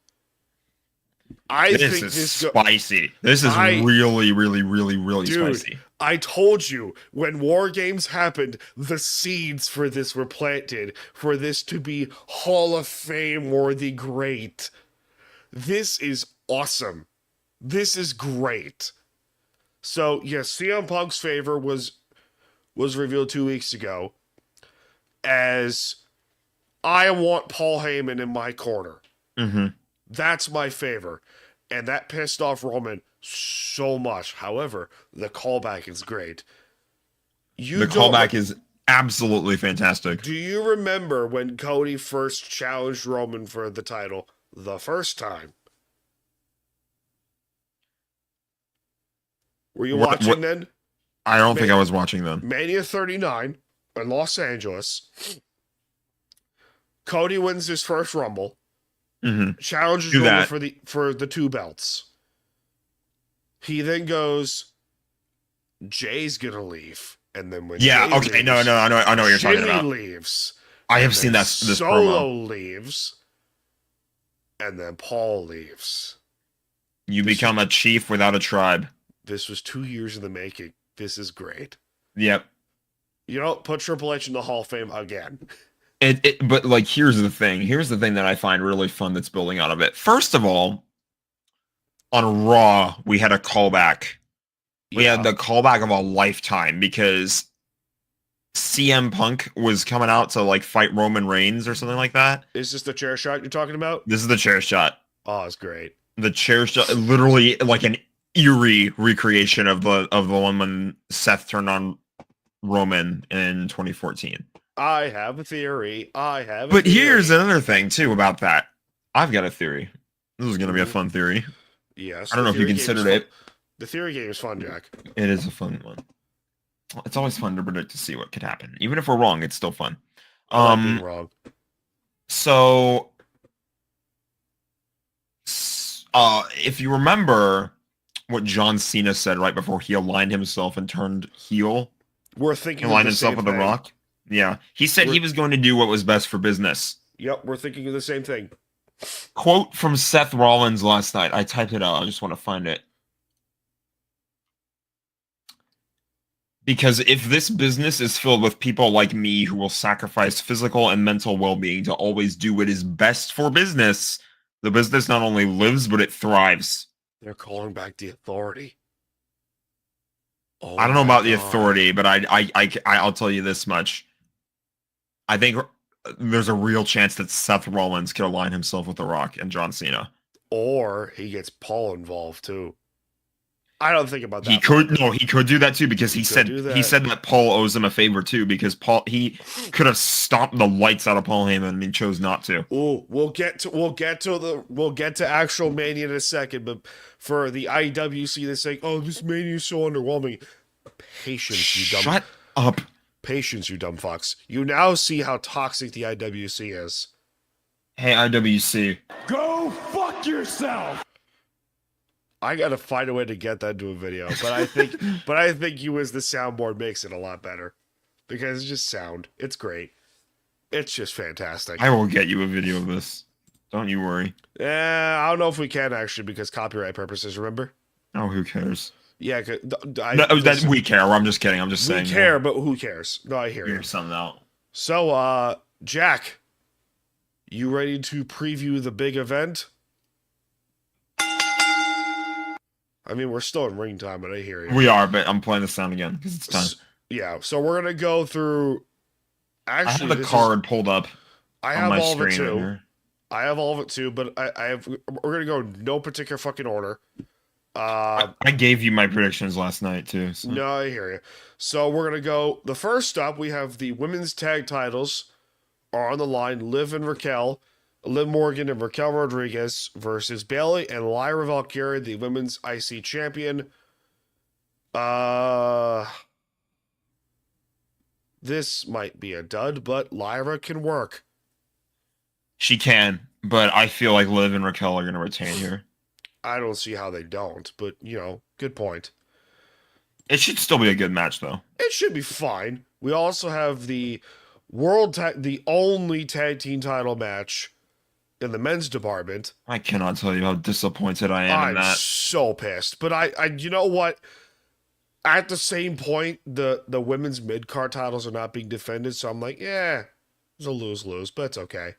[SPEAKER 4] This is spicy. This is really, really, really, really spicy.
[SPEAKER 3] I told you, when War Games happened, the seeds for this were planted, for this to be Hall of Fame worthy great. This is awesome. This is great. So, yes, CM Punk's favor was revealed 2 weeks ago as I want Paul Heyman in my corner.
[SPEAKER 4] Mm-hmm.
[SPEAKER 3] That's my favor. And that pissed off Roman so much. However, the callback is great.
[SPEAKER 4] The callback is absolutely fantastic.
[SPEAKER 3] Do you remember when Cody first challenged Roman for the title the first time? Were you watching then?
[SPEAKER 4] I don't think I was watching then.
[SPEAKER 3] Mania 39 in Los Angeles. Cody wins his first Rumble.
[SPEAKER 4] Mm-hmm.
[SPEAKER 3] Challenges Roman for the 2 belts. He then goes, Jay's gonna leave, and then when
[SPEAKER 4] I know what you're talking
[SPEAKER 3] Jimmy
[SPEAKER 4] about.
[SPEAKER 3] Leaves.
[SPEAKER 4] I have seen this
[SPEAKER 3] Solo
[SPEAKER 4] promo.
[SPEAKER 3] leaves, and then Paul leaves.
[SPEAKER 4] You become a chief without a tribe.
[SPEAKER 3] This was 2 years in the making. This is great.
[SPEAKER 4] Yep.
[SPEAKER 3] You know, put Triple H in the Hall of Fame again.
[SPEAKER 4] But like, here's the thing. Here's the thing that I find really fun that's building out of it. First of all, on Raw, we had a callback. We had the callback of a lifetime because CM Punk was coming out to like fight Roman Reigns or something like that.
[SPEAKER 3] Is this the chair shot you're talking about?
[SPEAKER 4] This is the chair shot.
[SPEAKER 3] Oh, it's great.
[SPEAKER 4] The chair shot, literally like an eerie recreation of the one when Seth turned on Roman in 2014.
[SPEAKER 3] I have a theory.
[SPEAKER 4] But here's another thing too about that. I've got a theory. This is gonna be a fun theory.
[SPEAKER 3] Yes.
[SPEAKER 4] I don't know if you considered it.
[SPEAKER 3] The theory game is fun, Jack.
[SPEAKER 4] It is a fun one. It's always fun to predict to see what could happen. Even if we're wrong, it's still fun.
[SPEAKER 3] I like being wrong.
[SPEAKER 4] So, if you remember what John Cena said right before he aligned himself and turned heel,
[SPEAKER 3] we're thinking
[SPEAKER 4] aligned himself with The Rock. Yeah, he said he was going to do what was best for business.
[SPEAKER 3] Yep, we're thinking of the same thing.
[SPEAKER 4] Quote from Seth Rollins last night. I typed it out. I just want to find it. Because if this business is filled with people like me who will sacrifice physical and mental well-being to always do what is best for business, the business not only lives, but it thrives.
[SPEAKER 3] They're calling back the Authority. Oh,
[SPEAKER 4] I don't know about the Authority, but I'll tell you this much. I think there's a real chance that Seth Rollins could align himself with The Rock and John Cena.
[SPEAKER 3] Or he gets Paul involved too. I don't think about that.
[SPEAKER 4] He could do that too, because he said that Paul owes him a favor too, because he could have stomped the lights out of Paul Heyman and he chose not to.
[SPEAKER 3] Ooh, we'll get to actual Mania in a second, but for the IWC, they're saying, "Oh, this Mania is so underwhelming." Patience, you dumb.
[SPEAKER 4] Shut up.
[SPEAKER 3] Patience, you dumb fucks. You now see how toxic the IWC is.
[SPEAKER 4] Hey, IWC.
[SPEAKER 5] Go fuck yourself.
[SPEAKER 3] I gotta find a way to get that into a video, but I think you as the soundboard makes it a lot better because it's just sound. It's great. It's just fantastic.
[SPEAKER 4] I will get you a video of this. Don't you worry.
[SPEAKER 3] I don't know if we can actually because copyright purposes. Remember?
[SPEAKER 4] Oh, who cares?
[SPEAKER 3] Yeah,
[SPEAKER 4] we care. I'm just kidding. I'm just saying.
[SPEAKER 3] We care, but who cares? No, I hear you.
[SPEAKER 4] Figure something out.
[SPEAKER 3] So, Jack, you ready to preview the big event? I mean, we're still in ring time, but I hear you.
[SPEAKER 4] We are, but I'm playing the sound again because it's time.
[SPEAKER 3] Yeah, so we're gonna go through. Actually,
[SPEAKER 4] I have the card pulled up.
[SPEAKER 3] I have all of it too. I have all of it too, but I have. We're gonna go no particular fucking order.
[SPEAKER 4] I gave you my predictions last night too. So.
[SPEAKER 3] No, I hear you. So we're gonna go. The first up, we have the women's tag titles are on the line. Liv Morgan and Raquel Rodriguez versus Bayley and Lyra Valkyria, the women's IC champion. This might be a dud, but Lyra can work.
[SPEAKER 4] She can, but I feel like Liv and Raquel are going to retain here.
[SPEAKER 3] I don't see how they don't, but, good point.
[SPEAKER 4] It should still be a good match, though.
[SPEAKER 3] It should be fine. We also have the the only tag team title match in the men's department.
[SPEAKER 4] I cannot tell you how disappointed I am in that.
[SPEAKER 3] I'm so pissed. But I you know what? At the same point, the women's mid-card titles are not being defended, so I'm like, yeah, it's a lose-lose, but it's okay.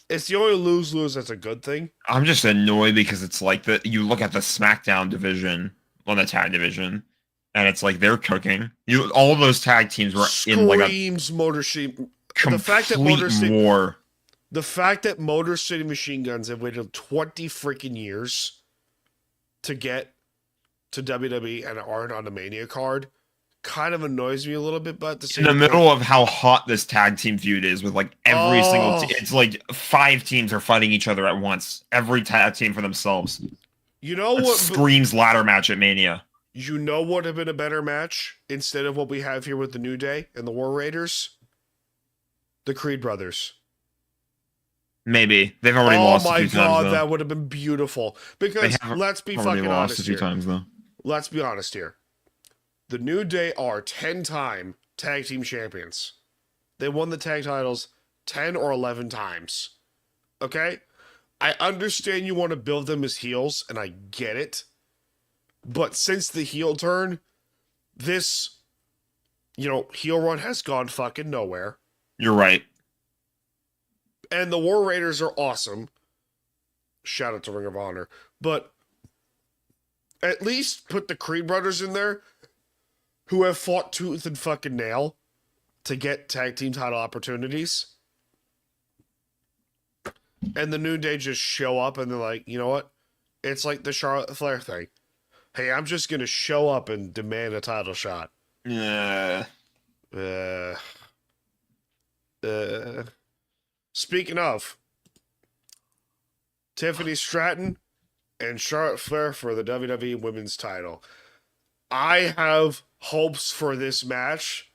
[SPEAKER 3] It's the only lose-lose that's a good thing.
[SPEAKER 4] I'm just annoyed because it's like that. You look at the SmackDown division, on the tag division, and it's like they're cooking. All of those tag teams were in like a
[SPEAKER 3] Motor City.
[SPEAKER 4] war.
[SPEAKER 3] The fact that Motor City Machine Guns have waited 20 freaking years to get to WWE and aren't on the Mania card kind of annoys me a little bit, but at the same
[SPEAKER 4] in the middle of how hot this tag team feud is with like every single it's like 5 teams are fighting each other at once. Every tag team for themselves.
[SPEAKER 3] You know
[SPEAKER 4] it
[SPEAKER 3] what
[SPEAKER 4] screams ladder match at Mania.
[SPEAKER 3] You know what would have been a better match instead of what we have here with the New Day and the War Raiders? The Creed brothers.
[SPEAKER 4] Maybe. They've already lost a few times. Oh my god,
[SPEAKER 3] that would have been beautiful. Because let's be fucking honest here.
[SPEAKER 4] Times, though.
[SPEAKER 3] Let's be honest here. The New Day are 10-time tag team champions. They won the tag titles 10 or 11 times. Okay? I understand you want to build them as heels, and I get it. But since the heel turn, this, heel run has gone fucking nowhere.
[SPEAKER 4] You're right.
[SPEAKER 3] And the War Raiders are awesome. Shout out to Ring of Honor. But at least put the Creed brothers in there who have fought tooth and fucking nail to get tag team title opportunities. And the New Day just show up and they're like, you know what? It's like the Charlotte Flair thing. Hey, I'm just going to show up and demand a title shot.
[SPEAKER 4] Yeah.
[SPEAKER 3] Speaking of, Tiffany Stratton and Charlotte Flair for the WWE Women's title. I have hopes for this match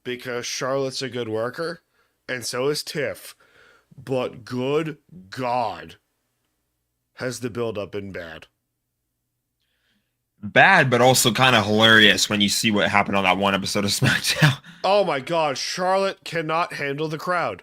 [SPEAKER 3] because Charlotte's a good worker, and so is Tiff. But good God, has the build-up been bad.
[SPEAKER 4] Bad, but also kind of hilarious when you see what happened on that one episode of SmackDown.
[SPEAKER 3] Oh my God, Charlotte cannot handle the crowd.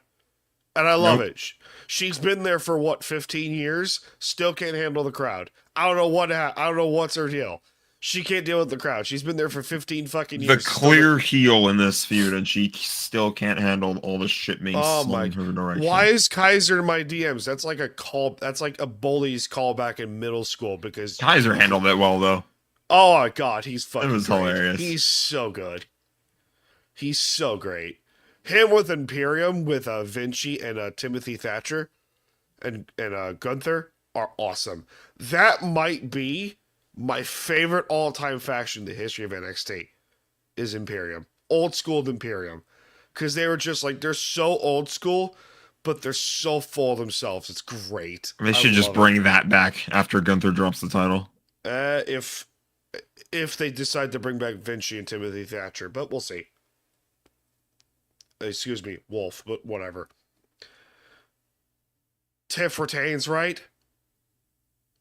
[SPEAKER 3] And I love it. She's been there for, 15 years? Still can't handle the crowd. I don't know what's her deal. She can't deal with the crowd. She's been there for 15 fucking years.
[SPEAKER 4] The clear heel in this feud, and she still can't handle all the shit being slung in her direction.
[SPEAKER 3] Why is Kaiser in my DMs? That's like a bully's callback in middle school because
[SPEAKER 4] Kaiser handled it well though.
[SPEAKER 3] Oh my God, he's fucking
[SPEAKER 4] It was
[SPEAKER 3] great.
[SPEAKER 4] hilarious.
[SPEAKER 3] He's so good. He's so great. Him with Imperium, with Vinci and Timothy Thatcher and Gunther are awesome. That might be my favorite all-time faction in the history of NXT is Imperium. Old school Imperium. Because they were just like, they're so old school, but they're so full of themselves. It's great.
[SPEAKER 4] They should just bring that back after Gunther drops the title.
[SPEAKER 3] If they decide to bring back Vinci and Timothy Thatcher, but we'll see. Excuse me, Wolf, but whatever. Tiff retains, right?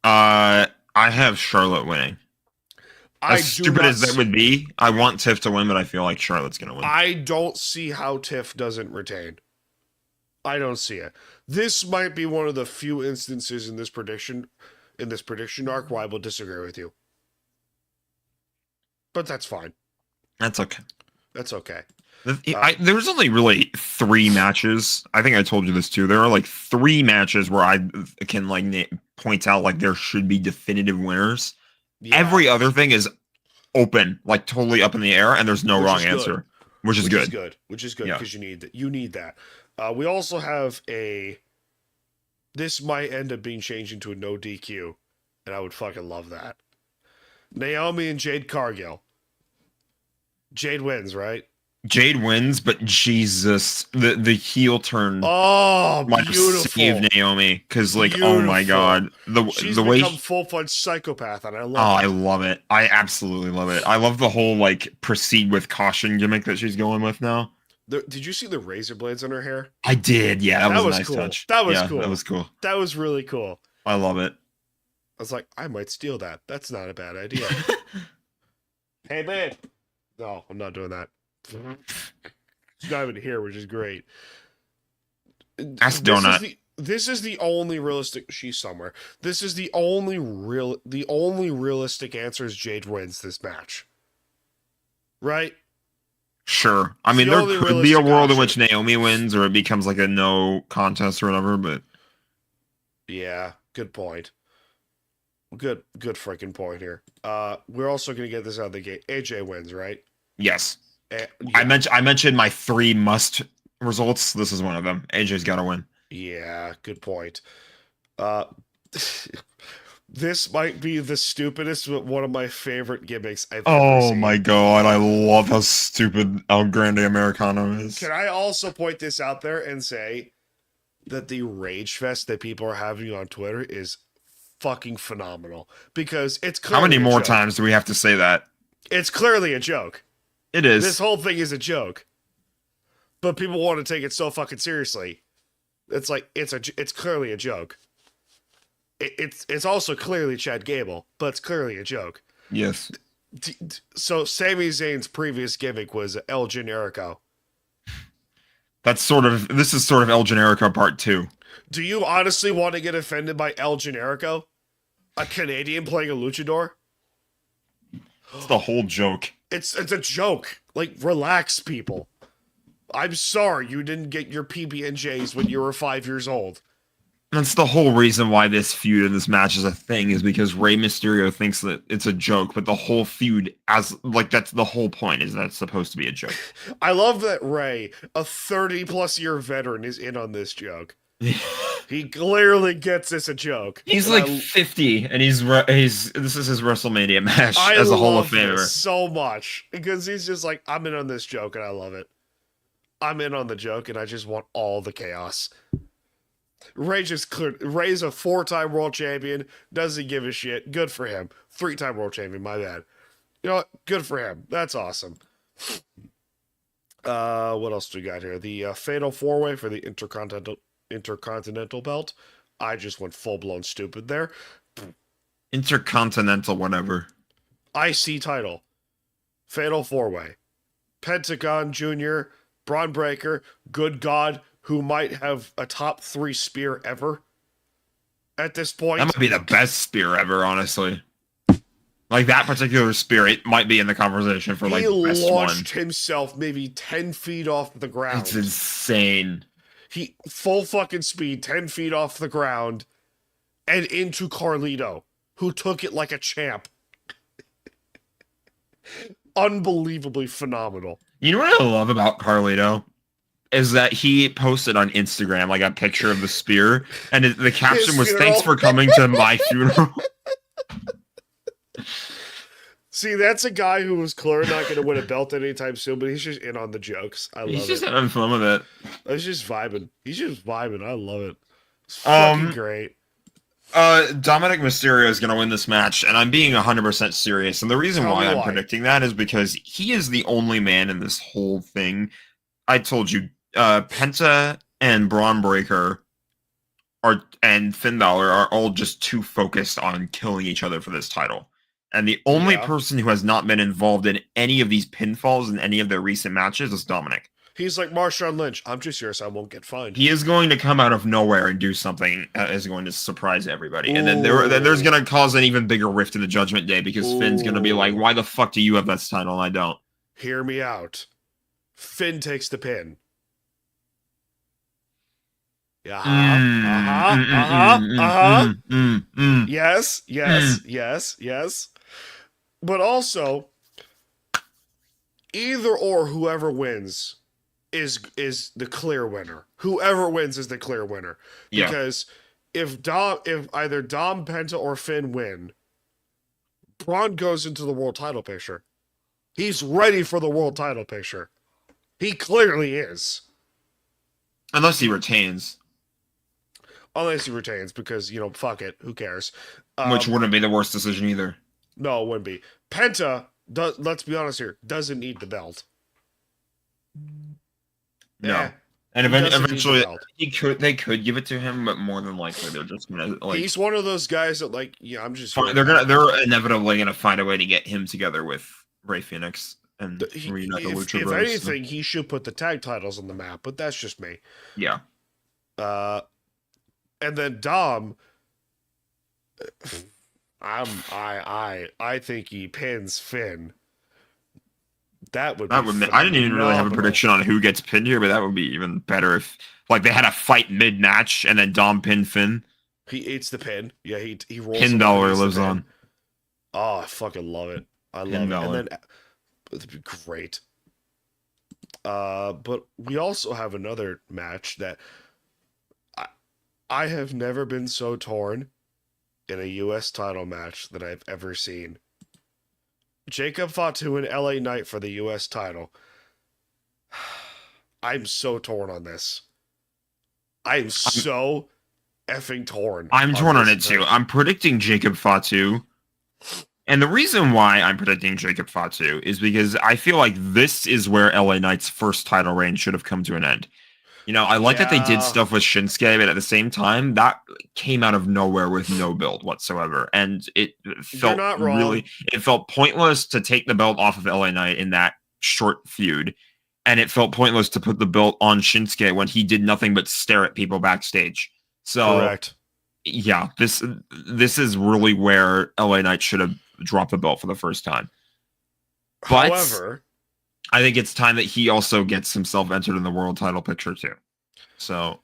[SPEAKER 4] I have Charlotte winning. As stupid as that would be, I want Tiff to win, but I feel like Charlotte's going to win.
[SPEAKER 3] I don't see how Tiff doesn't retain. I don't see it. This might be one of the few instances in this prediction arc where I will disagree with you. But that's fine.
[SPEAKER 4] That's okay.
[SPEAKER 3] That's okay.
[SPEAKER 4] There's only really 3 matches. I think I told you this too. There are like 3 matches where I can point out like there should be definitive winners. Yeah. Every other thing is open, like totally up in the air, and there's no wrong answer, which is good.
[SPEAKER 3] Which is good because you need that. We also have this might end up being changed into a no DQ, and I would fucking love that. Naomi and Jade Cargill. Jade wins, right?
[SPEAKER 4] Jade wins, but Jesus, the heel turn.
[SPEAKER 3] Oh, beautiful.
[SPEAKER 4] Save Naomi because, oh my God,
[SPEAKER 3] she's
[SPEAKER 4] the way
[SPEAKER 3] become full-fledged psychopath, and I love.
[SPEAKER 4] I love it. I absolutely love it. I love the whole proceed with caution gimmick that she's going with now.
[SPEAKER 3] Did you see the razor blades on her hair?
[SPEAKER 4] I did. Yeah, that was a nice
[SPEAKER 3] cool.
[SPEAKER 4] touch.
[SPEAKER 3] That was cool.
[SPEAKER 4] That was cool.
[SPEAKER 3] That was really cool.
[SPEAKER 4] I love it.
[SPEAKER 3] I was like, I might steal that. That's not a bad idea. Hey, man. No, I'm not doing that. She's not even here, which is great.
[SPEAKER 4] Ask Donut.
[SPEAKER 3] This is the only realistic. She's somewhere. This is the only realistic answer is Jade wins this match. Right?
[SPEAKER 4] Sure. I mean, there could be a world in which Naomi wins, or it becomes like a no contest or whatever. But
[SPEAKER 3] yeah, good point. Good freaking point here. We're also gonna get this out of the gate. AJ wins, right?
[SPEAKER 4] Yes. I mentioned my 3 must results. This is one of them. AJ's got to win.
[SPEAKER 3] Yeah, good point. This might be the stupidest, but one of my favorite gimmicks I've ever seen. Oh
[SPEAKER 4] my God, I love how stupid El Grande Americano is.
[SPEAKER 3] Can I also point this out there and say that the rage fest that people are having on Twitter is fucking phenomenal? Because it's clearly
[SPEAKER 4] how many more times do we have to say that?
[SPEAKER 3] It's clearly a joke.
[SPEAKER 4] It is.
[SPEAKER 3] This whole thing is a joke. But people want to take it so fucking seriously. It's like it's clearly a joke. It's also clearly Chad Gable, but it's clearly a joke.
[SPEAKER 4] Yes.
[SPEAKER 3] So Sami Zayn's previous gimmick was El Generico.
[SPEAKER 4] This is sort of El Generico part 2.
[SPEAKER 3] Do you honestly want to get offended by El Generico? A Canadian playing a luchador?
[SPEAKER 4] It's the whole joke.
[SPEAKER 3] It's a joke. Relax, people. I'm sorry you didn't get your PB&Js when you were 5 years old.
[SPEAKER 4] That's the whole reason why this feud and this match is a thing, is because Rey Mysterio thinks that it's a joke, but the whole feud, that's the whole point, is that it's supposed to be a joke.
[SPEAKER 3] I love that Rey, a 30-plus year veteran, is in on this joke. He clearly gets this a joke.
[SPEAKER 4] He's 50, and this is his WrestleMania match as a Hall of Famer.
[SPEAKER 3] So much, because he's just like, I'm in on this joke, and I love it. I'm in on the joke, and I just want all the chaos. Ray's a 4-time world champion. Doesn't give a shit. Good for him. 3-time world champion. My bad. You know what? Good for him. That's awesome. What else do we got here? The fatal 4-way for the intercontinental belt. I just went full blown stupid there.
[SPEAKER 4] Intercontinental, whatever.
[SPEAKER 3] IC title. Fatal 4-way. Pentagon Jr., Braun Breaker, Good God, who might have a top 3 spear ever at this point.
[SPEAKER 4] That might be the best spear ever, honestly. Like, that particular spear, it might be in the conversation for, like, the best one.
[SPEAKER 3] He launched himself maybe 10 feet off the ground.
[SPEAKER 4] It's insane.
[SPEAKER 3] He, full fucking speed, 10 feet off the ground, and into Carlito, who took it like a champ. Unbelievably phenomenal.
[SPEAKER 4] You know what I love about Carlito? Is that he posted on Instagram, like, a picture of the spear, and the caption was, "Thanks for coming to my funeral."
[SPEAKER 3] See, that's a guy who was clearly not going to win a belt anytime soon, but he's just in on the jokes. I love it.
[SPEAKER 4] He's just having fun with it.
[SPEAKER 3] He's just vibing. I love it. It's fucking great.
[SPEAKER 4] Dominic Mysterio is going to win this match, and I'm being 100% serious. And the reason why I'm predicting that is because he is the only man in this whole thing. I told you, Penta and Braun Breaker and Finn Balor are all just too focused on killing each other for this title. And the only person who has not been involved in any of these pinfalls in any of their recent matches is Dominic.
[SPEAKER 3] He's like Marshawn Lynch. I'm just serious. I won't get fined.
[SPEAKER 4] He is going to come out of nowhere and do something that is going to surprise everybody. And then there's going to cause an even bigger rift in the Judgment Day because Finn's going to be like, why the fuck do you have this title and I don't?
[SPEAKER 3] Hear me out. Finn takes the pin. Yes. But also, either or whoever wins is the clear winner. Whoever wins is the clear winner. Because if either Dom, Penta, or Finn win, Braun goes into the world title picture. He's ready for the world title picture. He clearly is.
[SPEAKER 4] Unless he retains.
[SPEAKER 3] Because, fuck it. Who cares?
[SPEAKER 4] Which wouldn't be the worst decision either.
[SPEAKER 3] No, it wouldn't be. Penta, let's be honest here, doesn't need the belt.
[SPEAKER 4] No. And eventually, they could give it to him, but more than likely they're just gonna
[SPEAKER 3] He's one of those guys that I'm just.
[SPEAKER 4] They're inevitably gonna find a way to get him together with Rey Fenix and reunite the Lucha Bros.
[SPEAKER 3] If anything, he should put the tag titles on the map, but that's just me.
[SPEAKER 4] Yeah.
[SPEAKER 3] And then Dom, I think he pins Finn. That would be
[SPEAKER 4] I didn't even really have a prediction on who gets pinned here, but that would be even better if they had a fight mid-match and then Dom pinned Finn.
[SPEAKER 3] He eats the pin. Yeah, he rolls.
[SPEAKER 4] Pin Balor lives on.
[SPEAKER 3] Oh, I fucking love it. I love it. And then it'd be great. But we also have another match that I have never been so torn in a U.S. title match that I've ever seen. Jacob Fatu and LA Knight for the U.S. title. I'm so torn on this. I'm so effing torn.
[SPEAKER 4] I'm torn on it too. I'm predicting Jacob Fatu. And the reason why I'm predicting Jacob Fatu is because I feel like this is where LA Knight's first title reign should have come to an end. I like that they did stuff with Shinsuke, but at the same time, that came out of nowhere with no build whatsoever. And it felt it felt pointless to take the belt off of LA Knight in that short feud. And it felt pointless to put the belt on Shinsuke when he did nothing but stare at people backstage. So,
[SPEAKER 3] correct.
[SPEAKER 4] Yeah, this is really where LA Knight should have dropped the belt for the first time. But,
[SPEAKER 3] however,
[SPEAKER 4] I think it's time that he also gets himself entered in the world title picture too. So,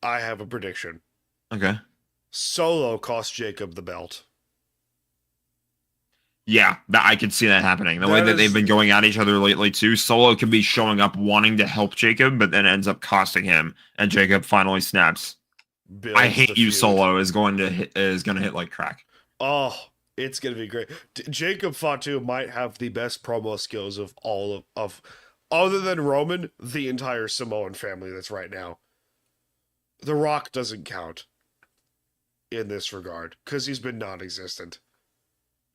[SPEAKER 3] I have a prediction.
[SPEAKER 4] Okay.
[SPEAKER 3] Solo cost Jacob the belt.
[SPEAKER 4] Yeah, I could see that happening. The way that they've been going at each other lately too. Solo could be showing up wanting to help Jacob, but then ends up costing him, and Jacob finally snaps. I hate you, Solo is going to hit like crack.
[SPEAKER 3] Oh, it's going to be great. Jacob Fatu might have the best promo skills of all of other than Roman, the entire Samoan family that's right now. The Rock doesn't count in this regard because he's been non-existent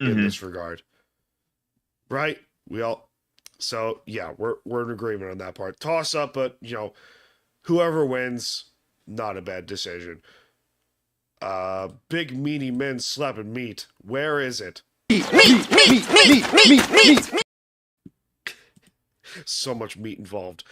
[SPEAKER 3] in this regard, right? So yeah, we're in agreement on that part. Toss up, but whoever wins, not a bad decision. Big meaty men slapping meat. Where is it? Meat. So much meat involved.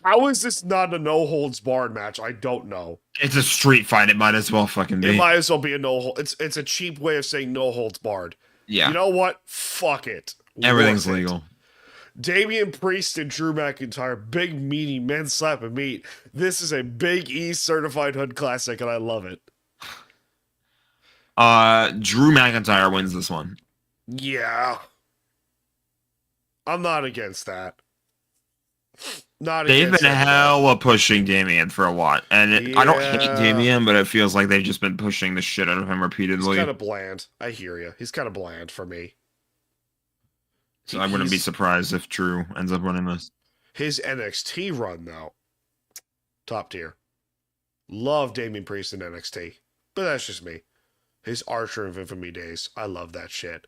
[SPEAKER 3] How is this not a no holds barred match? I don't know.
[SPEAKER 4] It's a street fight. It might as well fucking be.
[SPEAKER 3] It might as well be a no hold. It's a cheap way of saying no holds barred.
[SPEAKER 4] Yeah.
[SPEAKER 3] You know what? Fuck it.
[SPEAKER 4] Everything's legal.
[SPEAKER 3] Damian Priest and Drew McIntyre, big meaty men slapping meat. This is a Big E certified hood classic, and I love it.
[SPEAKER 4] Drew McIntyre wins this one.
[SPEAKER 3] Yeah. I'm not against that.
[SPEAKER 4] They've been hella pushing Damian for a lot. And I don't hate Damian, but it feels like they've just been pushing the shit out of him repeatedly.
[SPEAKER 3] He's kind of bland. I hear you. He's kind of bland for me.
[SPEAKER 4] So I wouldn't be surprised if Drew ends up winning this.
[SPEAKER 3] His NXT run, though, top tier. Love Damian Priest in NXT, but that's just me. His Archer of Infamy days. I love that shit.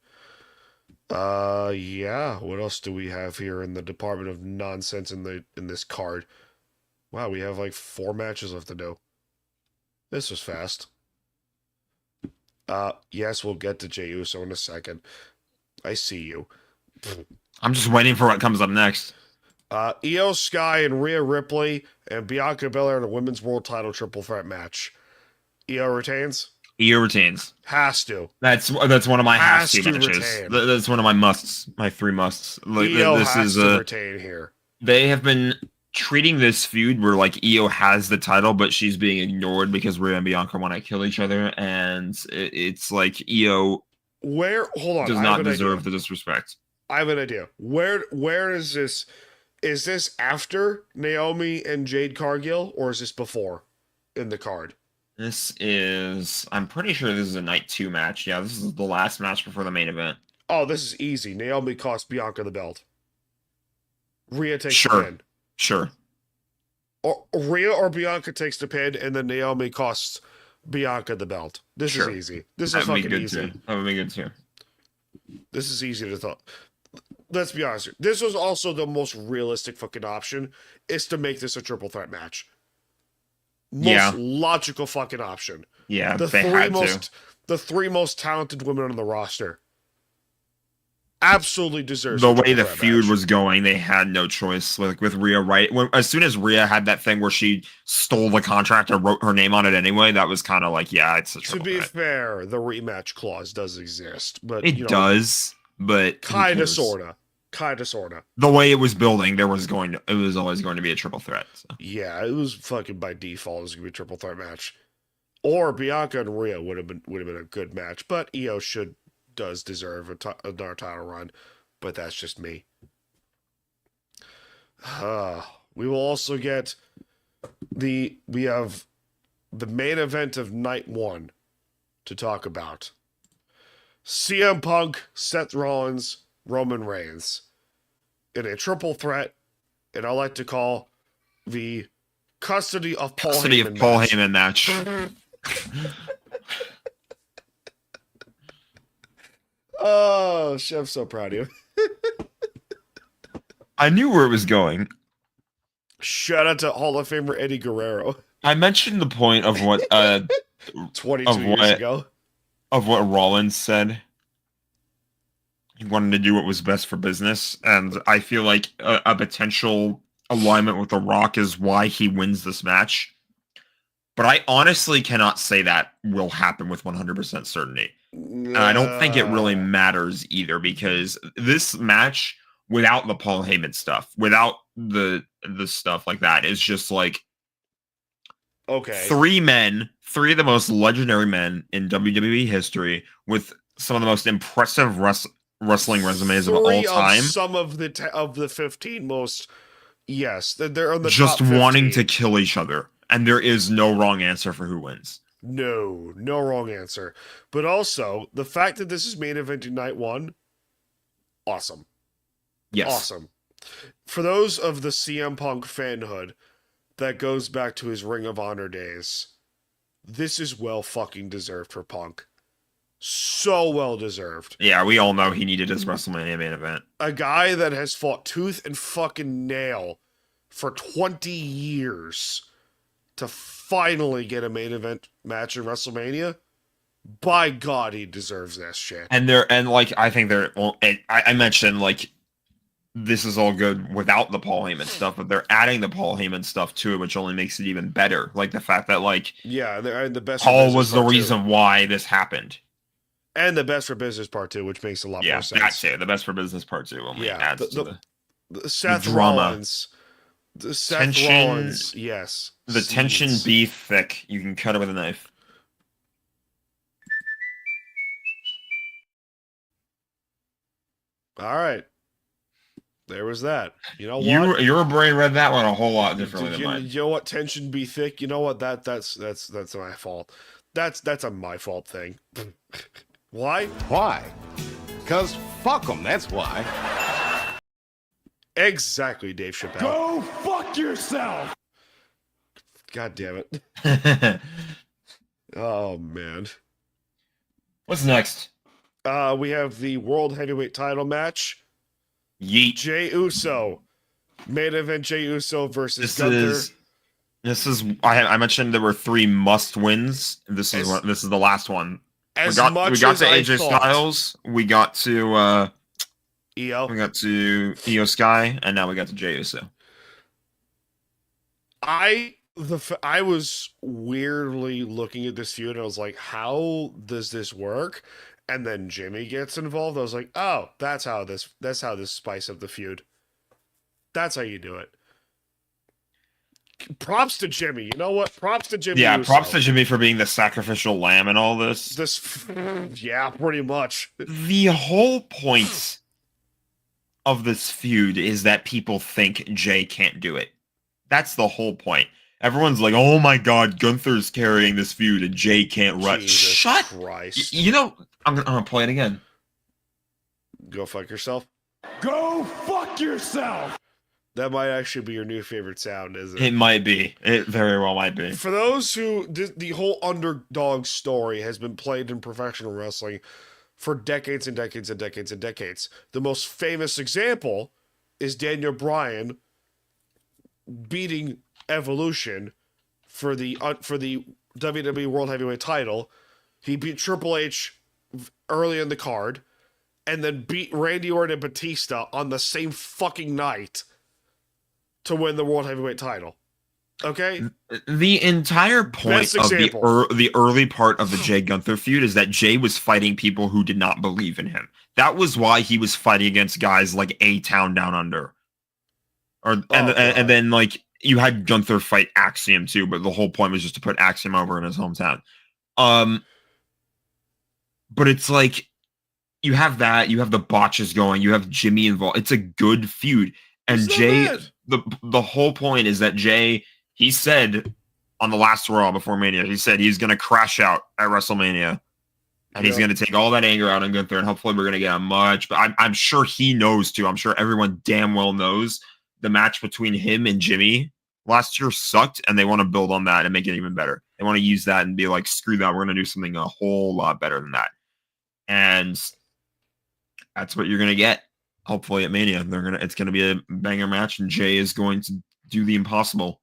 [SPEAKER 3] Yeah. What else do we have here in the department of nonsense in this card? Wow, we have like 4 matches left to do. This was fast. Yes, we'll get to Jey Uso in a second. I see you.
[SPEAKER 4] I'm just waiting for what comes up next.
[SPEAKER 3] Io Sky and Rhea Ripley and Bianca Belair in a women's world title triple threat match. Io retains?
[SPEAKER 4] Io retains.
[SPEAKER 3] Has to.
[SPEAKER 4] That's one of my has to matches.
[SPEAKER 3] Retain.
[SPEAKER 4] That's one of my musts. My 3 musts. Like,
[SPEAKER 3] Io
[SPEAKER 4] this
[SPEAKER 3] has
[SPEAKER 4] is
[SPEAKER 3] to retain here.
[SPEAKER 4] They have been treating this feud where like Io has the title, but she's being ignored because Rhea and Bianca want to kill each other, and it's like Io does not deserve the disrespect.
[SPEAKER 3] I have an idea. Where is this? Is this after Naomi and Jade Cargill, or is this before in the card?
[SPEAKER 4] I'm pretty sure this is a night 2 match. Yeah, this is the last match before the main event.
[SPEAKER 3] Oh, this is easy. Naomi costs Bianca the belt. Rhea takes the pin.
[SPEAKER 4] Sure.
[SPEAKER 3] Or Rhea or Bianca takes the pin, and then Naomi costs Bianca the belt. This is easy. This is fucking easy.
[SPEAKER 4] That would be good too.
[SPEAKER 3] This is easy to thought. Let's be honest here. This was also the most realistic fucking option, is to make this a triple threat match. Most logical fucking option.
[SPEAKER 4] Yeah,
[SPEAKER 3] the three most talented women on the roster absolutely deserves
[SPEAKER 4] the way the feud was going. They had no choice. Like with Rhea, right? As soon as Rhea had that thing where she stole the contract and wrote her name on it anyway, that was kind of like, it's a triple threat.
[SPEAKER 3] Fair, the rematch clause does exist, but
[SPEAKER 4] it does, but
[SPEAKER 3] kind of, sorta.
[SPEAKER 4] The way it was building, it was always going to be a triple threat. So.
[SPEAKER 3] Yeah, it was fucking by default. It was gonna be a triple threat match, or Bianca and Rhea would have been a good match. But Io does deserve another title run, but that's just me. We will also get we have the main event of night 1 to talk about. CM Punk, Seth Rollins, Roman Reigns in a triple threat, and I like to call the custody of Paul
[SPEAKER 4] Heyman match.
[SPEAKER 3] Oh, Chef's so proud of you.
[SPEAKER 4] I knew where it was going.
[SPEAKER 3] Shout out to Hall of Famer Eddie Guerrero.
[SPEAKER 4] I mentioned the point of what
[SPEAKER 3] 22 years ago.
[SPEAKER 4] Of what Rollins said. He wanted to do what was best for business, and I feel like a potential alignment with The Rock is why he wins this match. But I honestly cannot say that will happen with 100% certainty. And I don't think it really matters either, because this match, without the Paul Heyman stuff, without the stuff like that, is just like three of the most legendary men in WWE history with some of the most impressive wrestling resumes of all time.
[SPEAKER 3] Some of the 15 most, yes, they're on the
[SPEAKER 4] just
[SPEAKER 3] top 15.
[SPEAKER 4] Wanting to kill each other, and there is no wrong answer for who wins.
[SPEAKER 3] No wrong answer. But also, the fact that this is main eventing night 1, awesome.
[SPEAKER 4] Yes.
[SPEAKER 3] Awesome. For those of the CM Punk fanhood, that goes back to his Ring of Honor days. This is well fucking deserved for Punk. So well deserved.
[SPEAKER 4] Yeah, we all know he needed his WrestleMania main event.
[SPEAKER 3] A guy that has fought tooth and fucking nail for 20 years to finally get a main event match in WrestleMania. By God, he deserves this shit.
[SPEAKER 4] I think I mentioned like this is all good without the Paul Heyman stuff, but they're adding the Paul Heyman stuff to it, which only makes it even better. Like the fact that like
[SPEAKER 3] and the best
[SPEAKER 4] Paul was the reason why this happened.
[SPEAKER 3] And the best for business part 2, which makes a lot more sense.
[SPEAKER 4] Yeah, that's it. The best for business part 2 only adds to
[SPEAKER 3] the Seth
[SPEAKER 4] the drama.
[SPEAKER 3] Rollins. The Seth
[SPEAKER 4] tension,
[SPEAKER 3] Rollins, yes.
[SPEAKER 4] The tension be thick. You can cut it with a knife.
[SPEAKER 3] All right. There was that. You know what?
[SPEAKER 4] Your brain read that one a whole lot differently than mine.
[SPEAKER 3] You know what? Tension be thick. You know what? That's my fault. That's a my fault thing. Why?
[SPEAKER 5] Why? Because fuck them, that's why.
[SPEAKER 3] Exactly, Dave Chappelle.
[SPEAKER 5] Go fuck yourself!
[SPEAKER 3] God damn it. Oh, man.
[SPEAKER 4] What's next?
[SPEAKER 3] We have the World Heavyweight title match.
[SPEAKER 4] Yeet.
[SPEAKER 3] Jey Uso. Main event Jey Uso versus Gunther.
[SPEAKER 4] This is I mentioned there were 3 must wins. This is the last one. We got to AJ Styles, we got to
[SPEAKER 3] EO.
[SPEAKER 4] We got to EO Sky, and now we got to Jey Uso.
[SPEAKER 3] I was weirdly looking at this feud and I was like, how does this work? And then Jimmy gets involved. I was like, oh, that's how this spice up the feud. That's how you do it. Props to Jimmy. You know what? Props to Jimmy.
[SPEAKER 4] Yeah,
[SPEAKER 3] Uso.
[SPEAKER 4] props to Jimmy for being the sacrificial lamb in all this.
[SPEAKER 3] Yeah, pretty much.
[SPEAKER 4] The whole point of this feud is that people think Jay can't do it. That's the whole point. Everyone's like, "Oh my God, Gunther's carrying this feud and Jay can't run." Shut.
[SPEAKER 3] Christ.
[SPEAKER 4] You know, I'm gonna play it again.
[SPEAKER 3] Go fuck yourself.
[SPEAKER 5] Go fuck yourself!
[SPEAKER 3] That might actually be your new favorite sound, isn't it?
[SPEAKER 4] It might be. It very well might be.
[SPEAKER 3] For those who the whole underdog story has been played in professional wrestling for decades and decades and decades and decades. The most famous example is Daniel Bryan beating Evolution for the WWE World Heavyweight title. He beat Triple H early in the card and then beat Randy Orton and Batista on the same fucking night to win the World Heavyweight title. Okay?
[SPEAKER 4] The entire point of the early part of the Jay Gunther feud is that Jay was fighting people who did not believe in him. That was why he was fighting against guys like A-Town Down Under. And then like you had Gunther fight Axiom too, but the whole point was just to put Axiom over in his hometown. But it's like you have that, you have the botches going, you have Jimmy involved. It's a good feud. And Jay, the whole point is that Jay, he said on the last Raw before Mania, he said he's going to crash out at WrestleMania. And he's going to take all that anger out on Gunther, and hopefully we're going to get a much. But I'm sure he knows too. I'm sure everyone damn well knows the match between him and Jimmy last year sucked, and they want to build on that and make it even better. They want to use that and be like, screw that, we're going to do something a whole lot better than that. And that's what you're going to get. Hopefully at Mania, it's going to be a banger match, and Jay is going to do the impossible.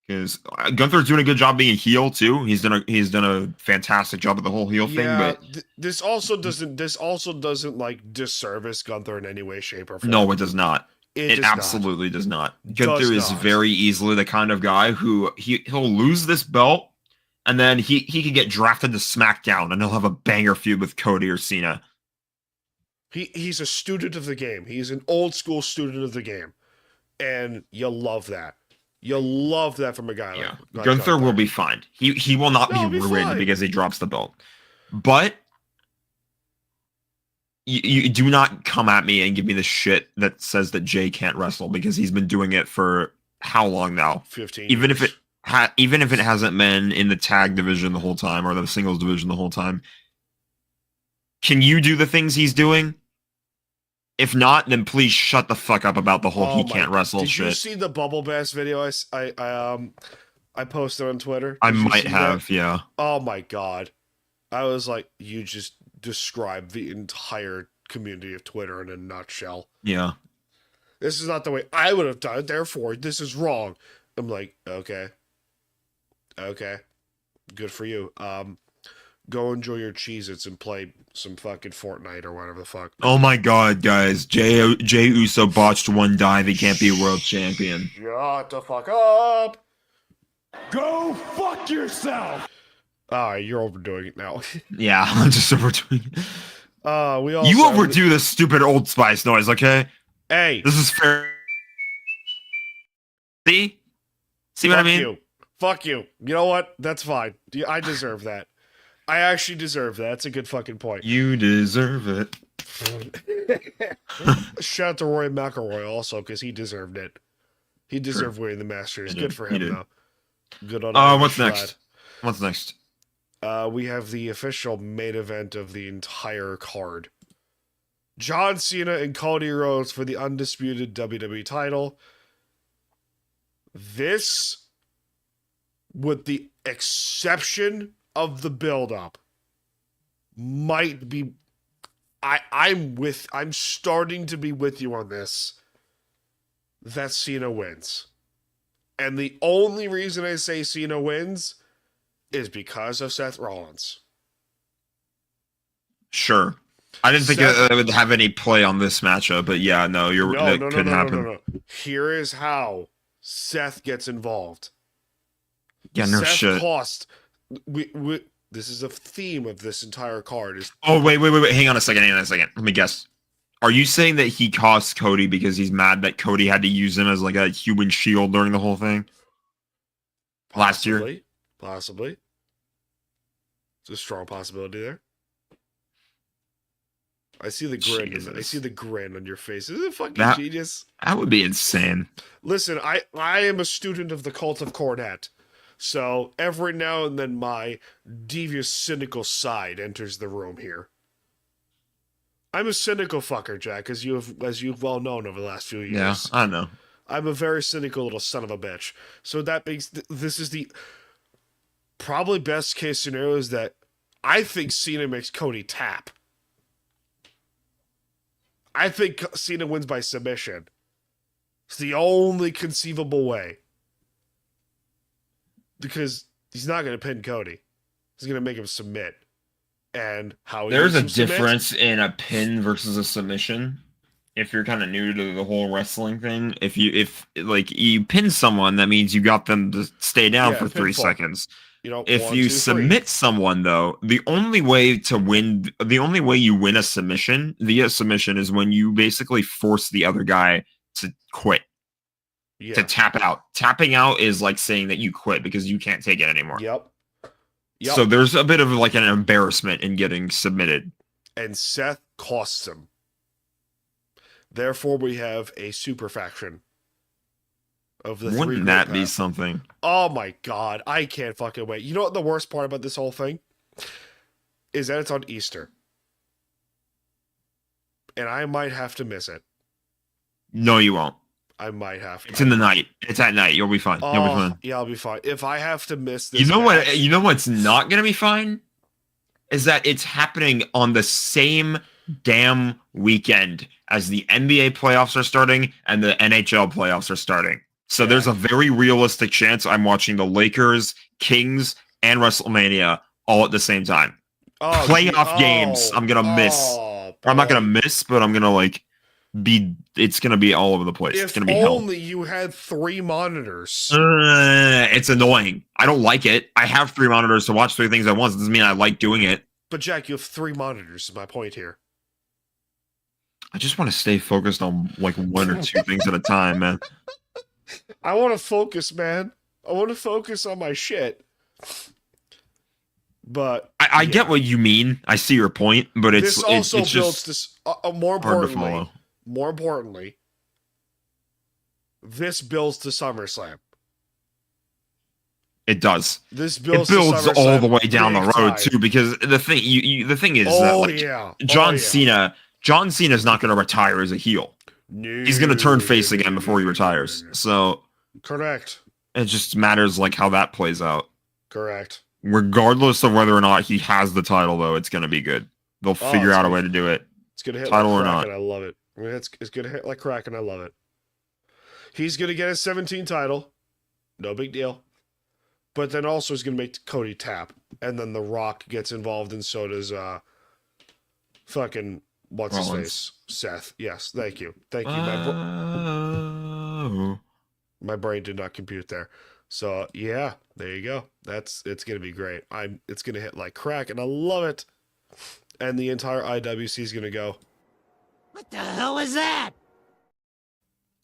[SPEAKER 4] Because Gunther's doing a good job being a heel too. He's done a fantastic job of the whole heel thing. But
[SPEAKER 3] this also doesn't like disservice Gunther in any way, shape, or form.
[SPEAKER 4] No, it does not. It absolutely does not. Gunther is very easily the kind of guy who he'll lose this belt, and then he could get drafted to SmackDown, and he'll have a banger feud with Cody or Cena.
[SPEAKER 3] He's a student of the game. He's an old school student of the game, and you love that. You'll love that from a guy like
[SPEAKER 4] Gunther will be fine. He will not be ruined because he drops the belt. But you do not come at me and give me the shit that says that Jay can't wrestle, because he's been doing it for how long now?
[SPEAKER 3] 15
[SPEAKER 4] Even
[SPEAKER 3] years.
[SPEAKER 4] Even if it hasn't been in the tag division the whole time or the singles division the whole time. Can you do the things he's doing? If not, then please shut the fuck up about the whole he
[SPEAKER 3] my-
[SPEAKER 4] can't wrestle
[SPEAKER 3] Did
[SPEAKER 4] shit.
[SPEAKER 3] you see the bubble bass video I posted on Twitter?
[SPEAKER 4] I
[SPEAKER 3] Did you
[SPEAKER 4] might
[SPEAKER 3] see
[SPEAKER 4] have,
[SPEAKER 3] that?
[SPEAKER 4] yeah.
[SPEAKER 3] Oh my god. I was like, you just described the entire community of Twitter in a nutshell.
[SPEAKER 4] Yeah.
[SPEAKER 3] This is not the way I would have done it, therefore this is wrong. I'm like, okay. Good for you. Go enjoy your Cheez-Its and play some fucking Fortnite or whatever the fuck.
[SPEAKER 4] Oh my god, guys. Jay Uso botched one dive. He can't be world champion.
[SPEAKER 3] Shut the fuck up!
[SPEAKER 9] Go fuck yourself!
[SPEAKER 3] Alright, you're overdoing it now.
[SPEAKER 4] Yeah, I'm just overdoing it.
[SPEAKER 3] We also
[SPEAKER 4] You overdo this stupid Old Spice noise, okay?
[SPEAKER 3] Hey!
[SPEAKER 4] This is fair. See what I mean?
[SPEAKER 3] Fuck you. You know what? That's fine. I deserve that. I actually deserve that. That's a good fucking point.
[SPEAKER 4] You deserve it.
[SPEAKER 3] Shout out to Roy McIlroy also, because he deserved it. He deserved winning the Masters. Good for him, though. Good on him.
[SPEAKER 4] What's next? What's next?
[SPEAKER 3] We have the official main event of the entire card. John Cena and Cody Rhodes for the undisputed WWE title. This, with the exception of the build-up, might be... I'm starting to be with you on this. That Cena wins. And the only reason I say Cena wins is because of Seth Rollins.
[SPEAKER 4] Sure. I didn't think it would have any play on this matchup, but yeah, no, that could happen.
[SPEAKER 3] No. Here is how Seth gets involved.
[SPEAKER 4] Yeah, no
[SPEAKER 3] Seth
[SPEAKER 4] shit.
[SPEAKER 3] Cost. This is a theme of this entire card.
[SPEAKER 4] Wait. Hang on a second. Let me guess. Are you saying that he cost Cody because he's mad that Cody had to use him as like a human shield during the whole thing? Last year?
[SPEAKER 3] Possibly. It's a strong possibility there. I see the grin.
[SPEAKER 4] Jesus.
[SPEAKER 3] I see the grin on your face. Isn't it fucking genius?
[SPEAKER 4] That would be insane.
[SPEAKER 3] Listen, I am a student of the cult of Cornette. So every now and then my devious, cynical side enters the room here. I'm a cynical fucker, Jack, as you've well known over the last few years.
[SPEAKER 4] Yeah, I know.
[SPEAKER 3] I'm a very cynical little son of a bitch. So that makes this is the probably best case scenario is that I think Cena makes Cody tap. I think Cena wins by submission. It's the only conceivable way. Because he's not going to pin Cody. He's going to make him submit. And how
[SPEAKER 4] there's a difference in a pin versus a submission. If you're kind of new to the whole wrestling thing, if you pin someone, that means you got them to stay down for 3 seconds. If you submit someone, though, the only way you win a submission via submission is when you basically force the other guy to quit. Yeah. To tap out. Tapping out is like saying that you quit because you can't take it anymore.
[SPEAKER 3] Yep.
[SPEAKER 4] So there's a bit of like an embarrassment in getting submitted.
[SPEAKER 3] And Seth costs him. Therefore, we have a super faction of the
[SPEAKER 4] Wouldn't that be something?
[SPEAKER 3] Oh my god, I can't fucking wait. You know what the worst part about this whole thing is that it's on Easter. And I might have to miss it.
[SPEAKER 4] No, you won't.
[SPEAKER 3] I might have to.
[SPEAKER 4] It's in the night. It's at night. You'll be fine. You'll be fine.
[SPEAKER 3] Yeah, I'll be fine. If I have to miss this,
[SPEAKER 4] you know what's not gonna be fine? Is that it's happening on the same damn weekend as the NBA playoffs are starting and the NHL playoffs are starting. So there's a very realistic chance I'm watching the Lakers, Kings, and Wrestlemania all at the same time. Playoff games I'm gonna miss. I'm not gonna miss, but I'm gonna it's gonna be all over the place. It's gonna be
[SPEAKER 3] only you had 3 monitors.
[SPEAKER 4] It's annoying. I don't like it. I have 3 monitors to watch 3 things at once. It doesn't mean I like doing it.
[SPEAKER 3] But Jack, you have 3 monitors is my point here.
[SPEAKER 4] I just want to stay focused on like 1 or 2 things at a time, man.
[SPEAKER 3] I want to focus, man. I want to focus on my shit. But
[SPEAKER 4] I get what you mean. I see your point, but
[SPEAKER 3] this also
[SPEAKER 4] it's
[SPEAKER 3] builds
[SPEAKER 4] just
[SPEAKER 3] this. More importantly, this builds to SummerSlam.
[SPEAKER 4] It does.
[SPEAKER 3] This builds
[SPEAKER 4] all the way down the road too, because the thing is that John Cena John Cena's not going to retire as a heel.
[SPEAKER 3] No,
[SPEAKER 4] He's going to turn face again before he retires. So
[SPEAKER 3] correct.
[SPEAKER 4] it just matters like how that plays out.
[SPEAKER 3] Correct.
[SPEAKER 4] Regardless of whether or not he has the title, though, it's going to be good. They'll figure out a way to do it.
[SPEAKER 3] It's going to hit
[SPEAKER 4] title
[SPEAKER 3] like
[SPEAKER 4] or
[SPEAKER 3] crack,
[SPEAKER 4] not.
[SPEAKER 3] and I love it. I mean, it's going to hit like crack, and I love it. He's going to get his 17 title. No big deal. But then also he's going to make Cody tap. And then The Rock gets involved, and so does fucking what's his face? Seth. Yes, thank you. Thank you. My brain did not compute there. So yeah, there you go. It's gonna be great. It's gonna hit like crack, and I love it. And the entire IWC is gonna go,
[SPEAKER 7] What the hell is that?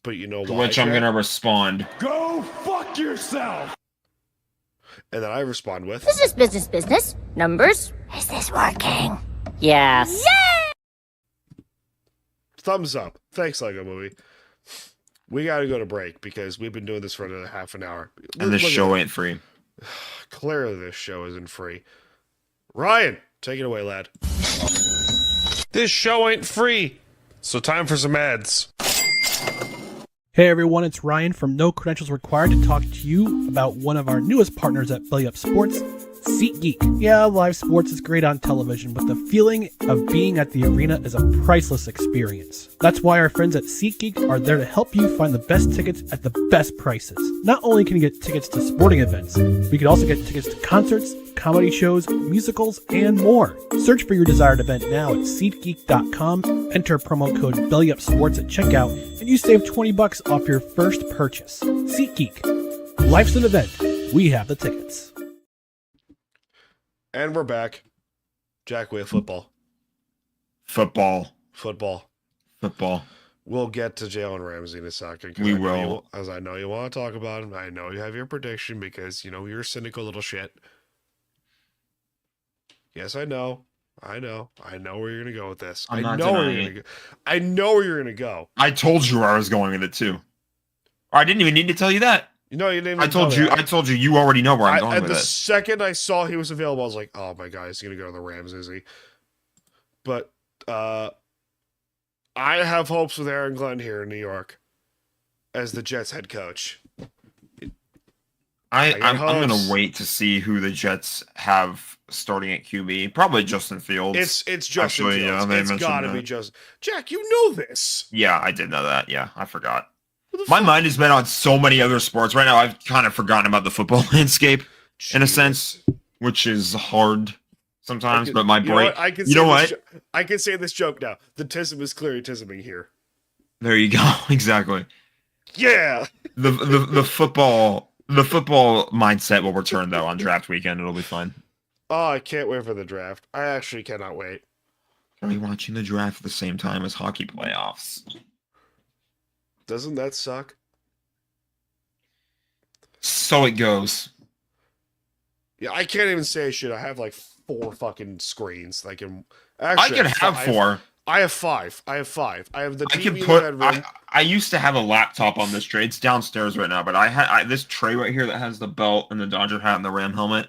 [SPEAKER 3] but you know
[SPEAKER 4] To
[SPEAKER 3] why?
[SPEAKER 4] which I'm going to respond.
[SPEAKER 5] Go fuck yourself!
[SPEAKER 3] And then I respond with,
[SPEAKER 11] Business. Numbers? Is this working? Yes.
[SPEAKER 3] thumbs up. Thanks, Lego Movie. We gotta go to break because we've been doing this for another half an hour.
[SPEAKER 4] And this
[SPEAKER 3] Look at
[SPEAKER 4] show
[SPEAKER 3] that.
[SPEAKER 4] ain't free.
[SPEAKER 3] Clearly, this show isn't free. Ryan, take it away, lad. This show ain't free, so time for some ads.
[SPEAKER 12] Hey everyone, it's Ryan from No Credentials Required to talk to you about one of our newest partners at Belly Up Sports, SeatGeek. Yeah, live sports is great on television, but the feeling of being at the arena is a priceless experience. That's why our friends at SeatGeek are there to help you find the best tickets at the best prices. Not only can you get tickets to sporting events, but you can also get tickets to concerts, comedy shows, musicals, and more. Search for your desired event now at SeatGeek.com, enter promo code BellyUpSports at checkout, and you save $20 off your first purchase. SeatGeek. Life's an event. We have the tickets.
[SPEAKER 3] And we're back. Jack, we have football.
[SPEAKER 4] Football.
[SPEAKER 3] We'll get to Jalen Ramsey in a second.
[SPEAKER 4] We will.
[SPEAKER 3] As I know you want to talk about him. I know you have your prediction because, you're a cynical little shit. Yes, I know. I know where you're going to go with this.
[SPEAKER 4] I'm
[SPEAKER 3] I
[SPEAKER 4] not
[SPEAKER 3] know where
[SPEAKER 4] denying
[SPEAKER 3] you're going to go. I know where you're going to go.
[SPEAKER 4] I told you where I was going with it too. I didn't even need to tell you that.
[SPEAKER 3] You didn't even
[SPEAKER 4] I told
[SPEAKER 3] tell
[SPEAKER 4] you.
[SPEAKER 3] me.
[SPEAKER 4] I told you. You already know where I'm going
[SPEAKER 3] and
[SPEAKER 4] with
[SPEAKER 3] the
[SPEAKER 4] it.
[SPEAKER 3] second I saw he was available, I was like, "Oh my god, he's gonna go to the Rams, is he?" But I have hopes with Aaron Glenn here in New York as the Jets head coach.
[SPEAKER 4] I'm going to wait to see who the Jets have starting at QB. Probably Justin Fields.
[SPEAKER 3] It's Justin Fields.
[SPEAKER 4] Yeah, they
[SPEAKER 3] it's
[SPEAKER 4] mentioned
[SPEAKER 3] got to
[SPEAKER 4] that.
[SPEAKER 3] be Justin. Jack, you know this.
[SPEAKER 4] Yeah, I did know that. Yeah, I forgot. My mind has been on so many other sports. Right now, I've kind of forgotten about the football landscape, in a sense, which is hard sometimes. But my brain,
[SPEAKER 3] I can say this joke now. The tism is clearly tisming here.
[SPEAKER 4] There you go. Exactly.
[SPEAKER 3] Yeah.
[SPEAKER 4] The football mindset will return though on draft weekend. It'll be fun.
[SPEAKER 3] Oh, I can't wait for the draft. I actually cannot wait.
[SPEAKER 4] Are we watching the draft at the same time as hockey playoffs?
[SPEAKER 3] Doesn't that suck?
[SPEAKER 4] So it goes.
[SPEAKER 3] Yeah, I can't even say shit. I have like 4 fucking screens. I can
[SPEAKER 4] have 4.
[SPEAKER 3] I have 5. I have the TV
[SPEAKER 4] I can
[SPEAKER 3] in
[SPEAKER 4] put.
[SPEAKER 3] the bedroom.
[SPEAKER 4] I used to have a laptop on this tray. It's downstairs right now, but I had this tray right here that has the belt and the Dodger hat and the Ram helmet.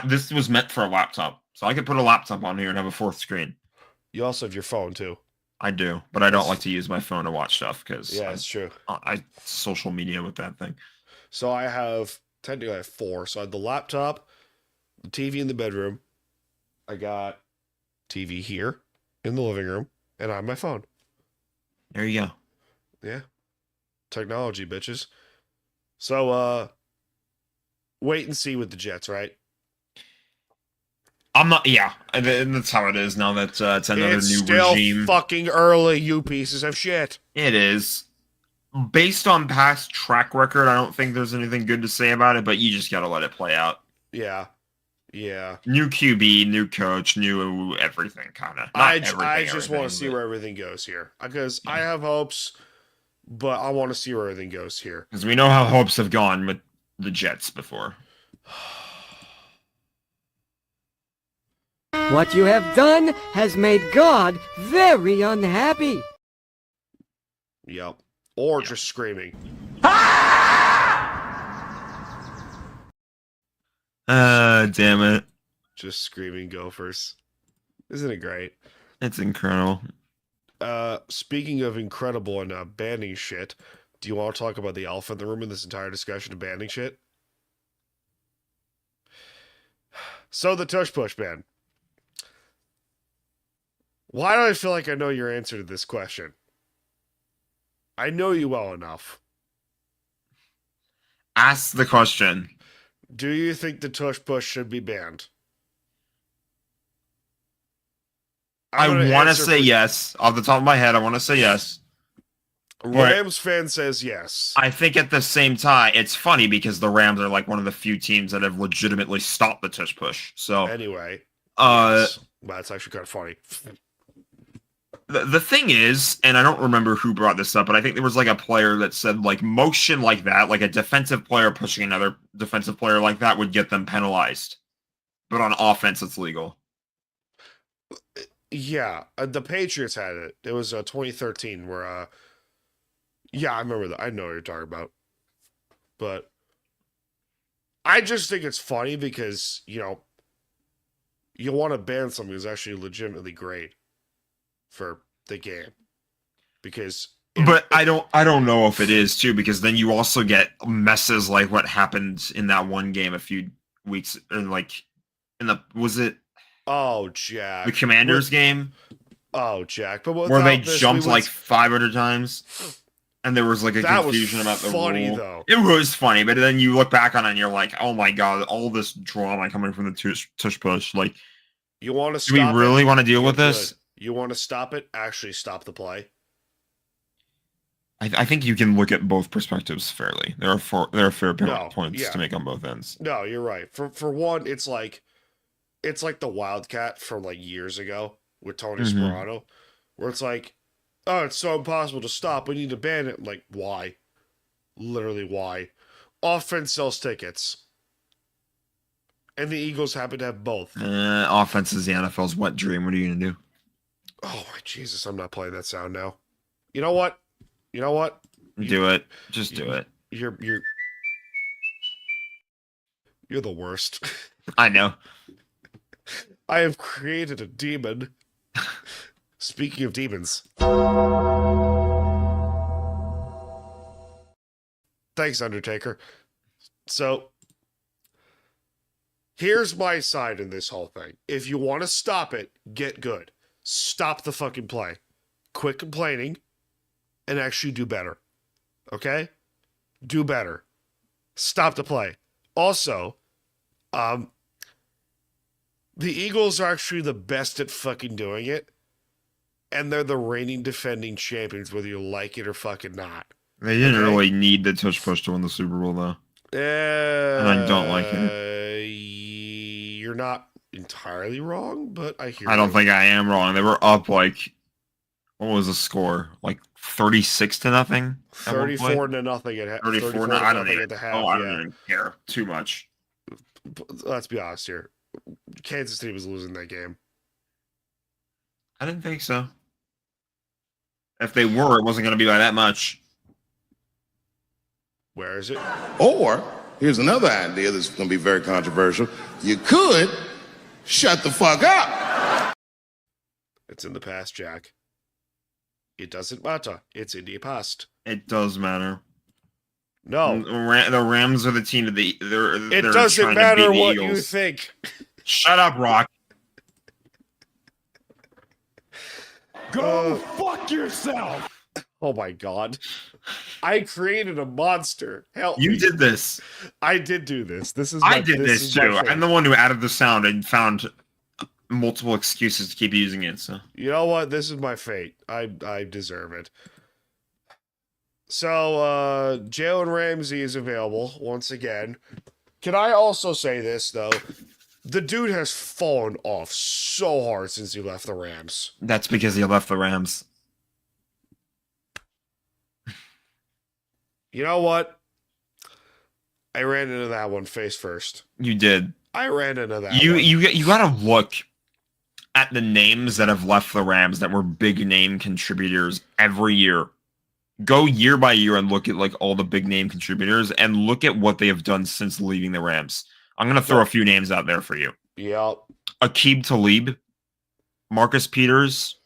[SPEAKER 4] This was meant for a laptop, so I could put a laptop on here and have a 4th screen.
[SPEAKER 3] You also have your phone too.
[SPEAKER 4] I do, but I don't like to use my phone to watch stuff because
[SPEAKER 3] it's true.
[SPEAKER 4] I social media with that thing.
[SPEAKER 3] So I have 4. So I have the laptop, the TV in the bedroom. I got TV here in the living room, and I have my phone.
[SPEAKER 4] There you go.
[SPEAKER 3] Yeah. Technology, bitches. So wait and see with the Jets, right?
[SPEAKER 4] I'm not. Yeah, and that's how it is now that it's another
[SPEAKER 3] it's
[SPEAKER 4] new
[SPEAKER 3] still
[SPEAKER 4] regime.
[SPEAKER 3] Fucking early, you pieces of shit.
[SPEAKER 4] It is. Based on past track record, I don't think there's anything good to say about it, but you just gotta let it play out.
[SPEAKER 3] Yeah.
[SPEAKER 4] New QB, new coach, new everything, kind of.
[SPEAKER 3] I just want to see where everything goes here because I have hopes, but I want to see where everything goes here.
[SPEAKER 4] Because we know how hopes have gone with the Jets before.
[SPEAKER 7] What you have done has made God very unhappy.
[SPEAKER 3] Yep. Or just screaming.
[SPEAKER 4] Damn it.
[SPEAKER 3] Just screaming Gophers. Isn't it great?
[SPEAKER 4] It's incredible.
[SPEAKER 3] Speaking of incredible and banning shit, do you want to talk about the alpha in the room in this entire discussion of banning shit? So the tush push ban. Why do I feel like I know your answer to this question? I know you well enough.
[SPEAKER 4] Ask the question.
[SPEAKER 3] Do you think the tush push should be banned?
[SPEAKER 4] I want to say yes. Off the top of my head, I want to say yes.
[SPEAKER 3] Rams fan says yes.
[SPEAKER 4] I think at the same time, it's funny because the Rams are like one of the few teams that have legitimately stopped the tush push. So
[SPEAKER 3] anyway,
[SPEAKER 4] yes.
[SPEAKER 3] Well, that's actually kind of funny.
[SPEAKER 4] The thing is, and I don't remember who brought this up, but I think there was like a player that said like motion like that, like a defensive player pushing another defensive player like that would get them penalized. But on offense, it's legal.
[SPEAKER 3] Yeah, the Patriots had it. It was 2013 where, yeah, I remember that. I know what you're talking about. But I just think it's funny because, you want to ban something that's actually legitimately great for the game. Because
[SPEAKER 4] I don't know if it is too, because then you also get messes like what happened in that one game a few weeks was it
[SPEAKER 3] Jack.
[SPEAKER 4] the Commanders game?
[SPEAKER 3] Oh, Jack. But
[SPEAKER 4] where they jumped like 500 times and there was like a confusion about the
[SPEAKER 3] funny,
[SPEAKER 4] rule.
[SPEAKER 3] Though.
[SPEAKER 4] It was funny, but then you look back on it and you're like, oh my god, all this drama coming from the tush push. Like,
[SPEAKER 3] you want to stop
[SPEAKER 4] do we really want to deal with this?
[SPEAKER 3] You want to stop it? Actually stop the play.
[SPEAKER 4] I think you can look at both perspectives fairly. There are fair points to make on both ends.
[SPEAKER 3] No, you're right. For one, it's like the Wildcat from like years ago with Tony Sperano, where it's like, oh, it's so impossible to stop. We need to ban it. Like, why? Literally, why? Offense sells tickets. And the Eagles happen to have both.
[SPEAKER 4] Offense is the NFL's wet dream. What are you going to do?
[SPEAKER 3] Oh, my Jesus. I'm not playing that sound now. You know what?
[SPEAKER 4] Do it. Just do it.
[SPEAKER 3] You're the worst.
[SPEAKER 4] I know.
[SPEAKER 3] I have created a demon. Speaking of demons. Thanks, Undertaker. So, here's my side in this whole thing. If you want to stop it, get good. Stop the fucking play. Quit complaining and actually do better. Okay? Do better. Stop the play. Also, the Eagles are actually the best at fucking doing it. And they're the reigning defending champions, whether you like it or fucking not.
[SPEAKER 4] They didn't really need the tush push to win the Super Bowl, though. And I don't like it.
[SPEAKER 3] You're not entirely wrong, but I hear
[SPEAKER 4] I don't think I am wrong. They were up like, what was the score? Like 36-0?
[SPEAKER 3] 34-0 at half.
[SPEAKER 4] 34 I don't even. I don't
[SPEAKER 3] yeah.
[SPEAKER 4] even care too much.
[SPEAKER 3] Let's be honest here. Kansas City was losing that game.
[SPEAKER 4] I didn't think so. If they were, it wasn't going to be by that much.
[SPEAKER 3] Where is it?
[SPEAKER 8] Or, here's another idea that's going to be very controversial. You could shut the fuck up.
[SPEAKER 3] It's in the past, Jack. It doesn't matter. It's in the past.
[SPEAKER 4] It does matter.
[SPEAKER 3] No.
[SPEAKER 4] The Rams are the team of the...
[SPEAKER 3] It doesn't matter what you think.
[SPEAKER 4] Shut up, Rock.
[SPEAKER 6] Go fuck yourself.
[SPEAKER 3] Oh my god. I created a monster. Help me.
[SPEAKER 4] You did this.
[SPEAKER 3] I did do this.
[SPEAKER 4] I did this too. I'm the one who added the sound and found multiple excuses to keep using it. So
[SPEAKER 3] you know what? This is my fate. I deserve it. So Jalen Ramsey is available once again. Can I also say this though? The dude has fallen off so hard since he left the Rams.
[SPEAKER 4] That's because he left the Rams.
[SPEAKER 3] You know what? I ran into that one face first.
[SPEAKER 4] You did.
[SPEAKER 3] I ran into that
[SPEAKER 4] one. You gotta look at the names that have left the Rams that were big name contributors every year. Go year by year and look at like all the big name contributors and look at what they have done since leaving the Rams. I'm gonna throw a few names out there for you.
[SPEAKER 3] Yep.
[SPEAKER 4] Aqib Talib Marcus Peters,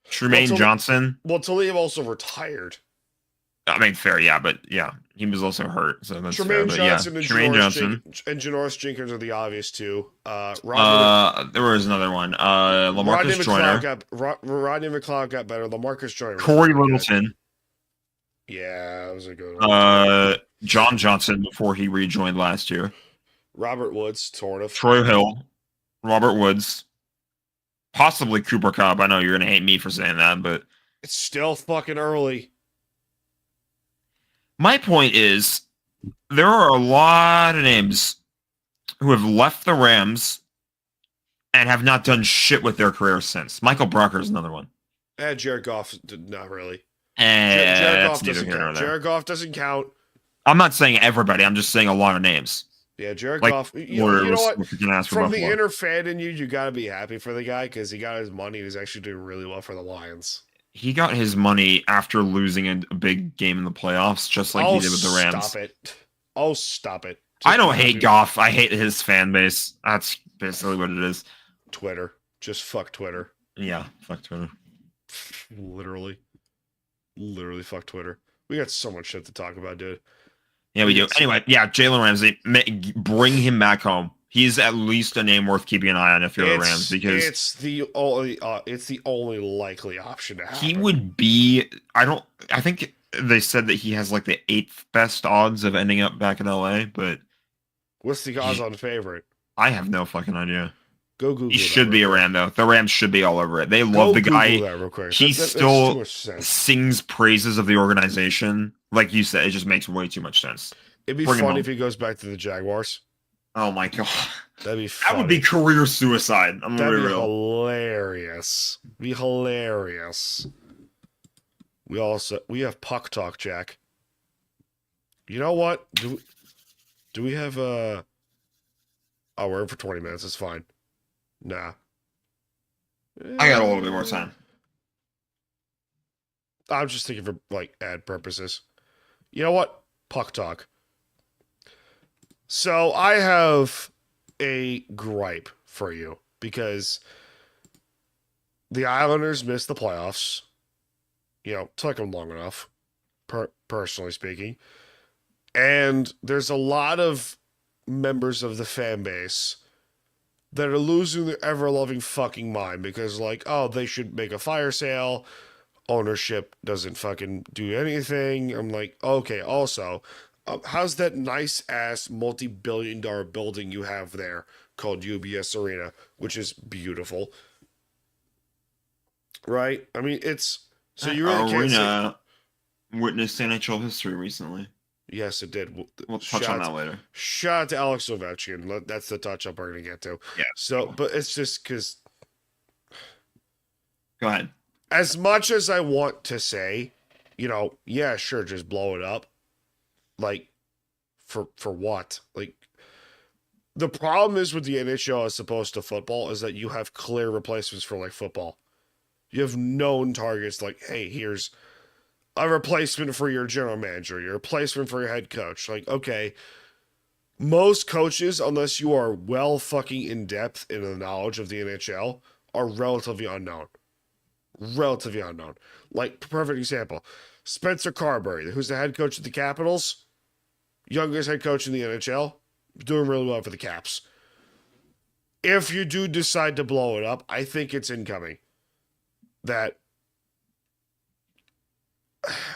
[SPEAKER 4] Tremaine Johnson.
[SPEAKER 3] Well, Talib also retired.
[SPEAKER 4] I mean, fair, yeah, but yeah, he was also hurt, so that's
[SPEAKER 3] Tremaine
[SPEAKER 4] fair.
[SPEAKER 3] Johnson
[SPEAKER 4] But
[SPEAKER 3] and
[SPEAKER 4] yeah, Tremaine Johnson
[SPEAKER 3] Janoris Jenkins are the obvious two.
[SPEAKER 4] there was another one. LaMarcus Joyner.
[SPEAKER 3] Rodney McLeod got better. LaMarcus Joyner.
[SPEAKER 4] Corey Littleton.
[SPEAKER 3] Yeah, that was a good one.
[SPEAKER 4] John Johnson before he rejoined last year.
[SPEAKER 3] Robert Woods, sort of.
[SPEAKER 4] Troy Hill. Robert Woods. Possibly Cooper Cobb. I know you're going to hate me for saying that, but...
[SPEAKER 3] It's still fucking early.
[SPEAKER 4] My point is, there are a lot of names who have left the Rams and have not done shit with their career since. Michael Brocker is another one.
[SPEAKER 3] Jared Goff, not really.
[SPEAKER 4] Jared
[SPEAKER 3] Goff doesn't count. Jared Goff doesn't count.
[SPEAKER 4] I'm not saying everybody. I'm just saying a lot of names.
[SPEAKER 3] Yeah, Jared Goff. You know what? From the inner fan in you got to be happy for the guy because he got his money and he's actually doing really well for the Lions.
[SPEAKER 4] He got his money after losing a big game in the playoffs, just like he did with the Rams.
[SPEAKER 3] Stop it. Oh, stop it.
[SPEAKER 4] I don't hate Goff. I hate his fan base. That's basically what it is.
[SPEAKER 3] Twitter. Just fuck Twitter.
[SPEAKER 4] Yeah, fuck Twitter.
[SPEAKER 3] Literally fuck Twitter. We got so much shit to talk about, dude.
[SPEAKER 4] Yeah, we do. Anyway, yeah, Jalen Ramsey, bring him back home. He's at least a name worth keeping an eye on if you're the Rams, because
[SPEAKER 3] it's the only likely option to happen.
[SPEAKER 4] He would be. I think they said that he has like the 8th best odds of ending up back in LA, but
[SPEAKER 3] what's the odds on favorite?
[SPEAKER 4] I have no fucking idea.
[SPEAKER 3] Go Google.
[SPEAKER 4] He should be around though. The Rams should be all over it. They love the guy.
[SPEAKER 3] That real quick.
[SPEAKER 4] He still sings praises of the organization. Like you said, it just makes way too much sense.
[SPEAKER 3] It'd be funny if he goes back to the Jaguars.
[SPEAKER 4] Oh my god,
[SPEAKER 3] that'd be funny.
[SPEAKER 4] That would be career suicide. I'm gonna be real.
[SPEAKER 3] Hilarious. Be hilarious. We have puck talk, Jack. You know what? Do we have Oh, we're in for 20 minutes. It's fine. Nah.
[SPEAKER 4] I got a little bit more time.
[SPEAKER 3] I'm just thinking for like ad purposes. You know what? Puck talk. So I have a gripe for you because the Islanders missed the playoffs. You know, took them long enough, personally speaking. And there's a lot of members of the fan base that are losing their ever-loving fucking mind because, like, oh, they should make a fire sale. Ownership doesn't fucking do anything. I'm like, okay, also, how's that nice-ass multi-billion-dollar building you have there called UBS Arena, which is beautiful? Right? I mean, it's... So you really can't
[SPEAKER 4] Arena witnessed NHL history recently.
[SPEAKER 3] Yes, it did.
[SPEAKER 4] We'll touch on that later.
[SPEAKER 3] Shout out to Alex Ovechkin. That's the touch-up we're going to get to.
[SPEAKER 4] Yeah.
[SPEAKER 3] So, but it's just because...
[SPEAKER 4] Go ahead.
[SPEAKER 3] As much as I want to say, you know, yeah, sure, just blow it up. Like, for what? Like, the problem is with the NHL as opposed to football is that you have clear replacements for, like, football. You have known targets like, hey, here's a replacement for your general manager, your replacement for your head coach. Like, okay, most coaches, unless you are well fucking in depth in the knowledge of the NHL, are relatively unknown. Relatively unknown. Like, perfect example, Spencer Carberry, who's the head coach of the Capitals, youngest head coach in the NHL, doing really well for the Caps. If you do decide to blow it up, I think it's incoming. That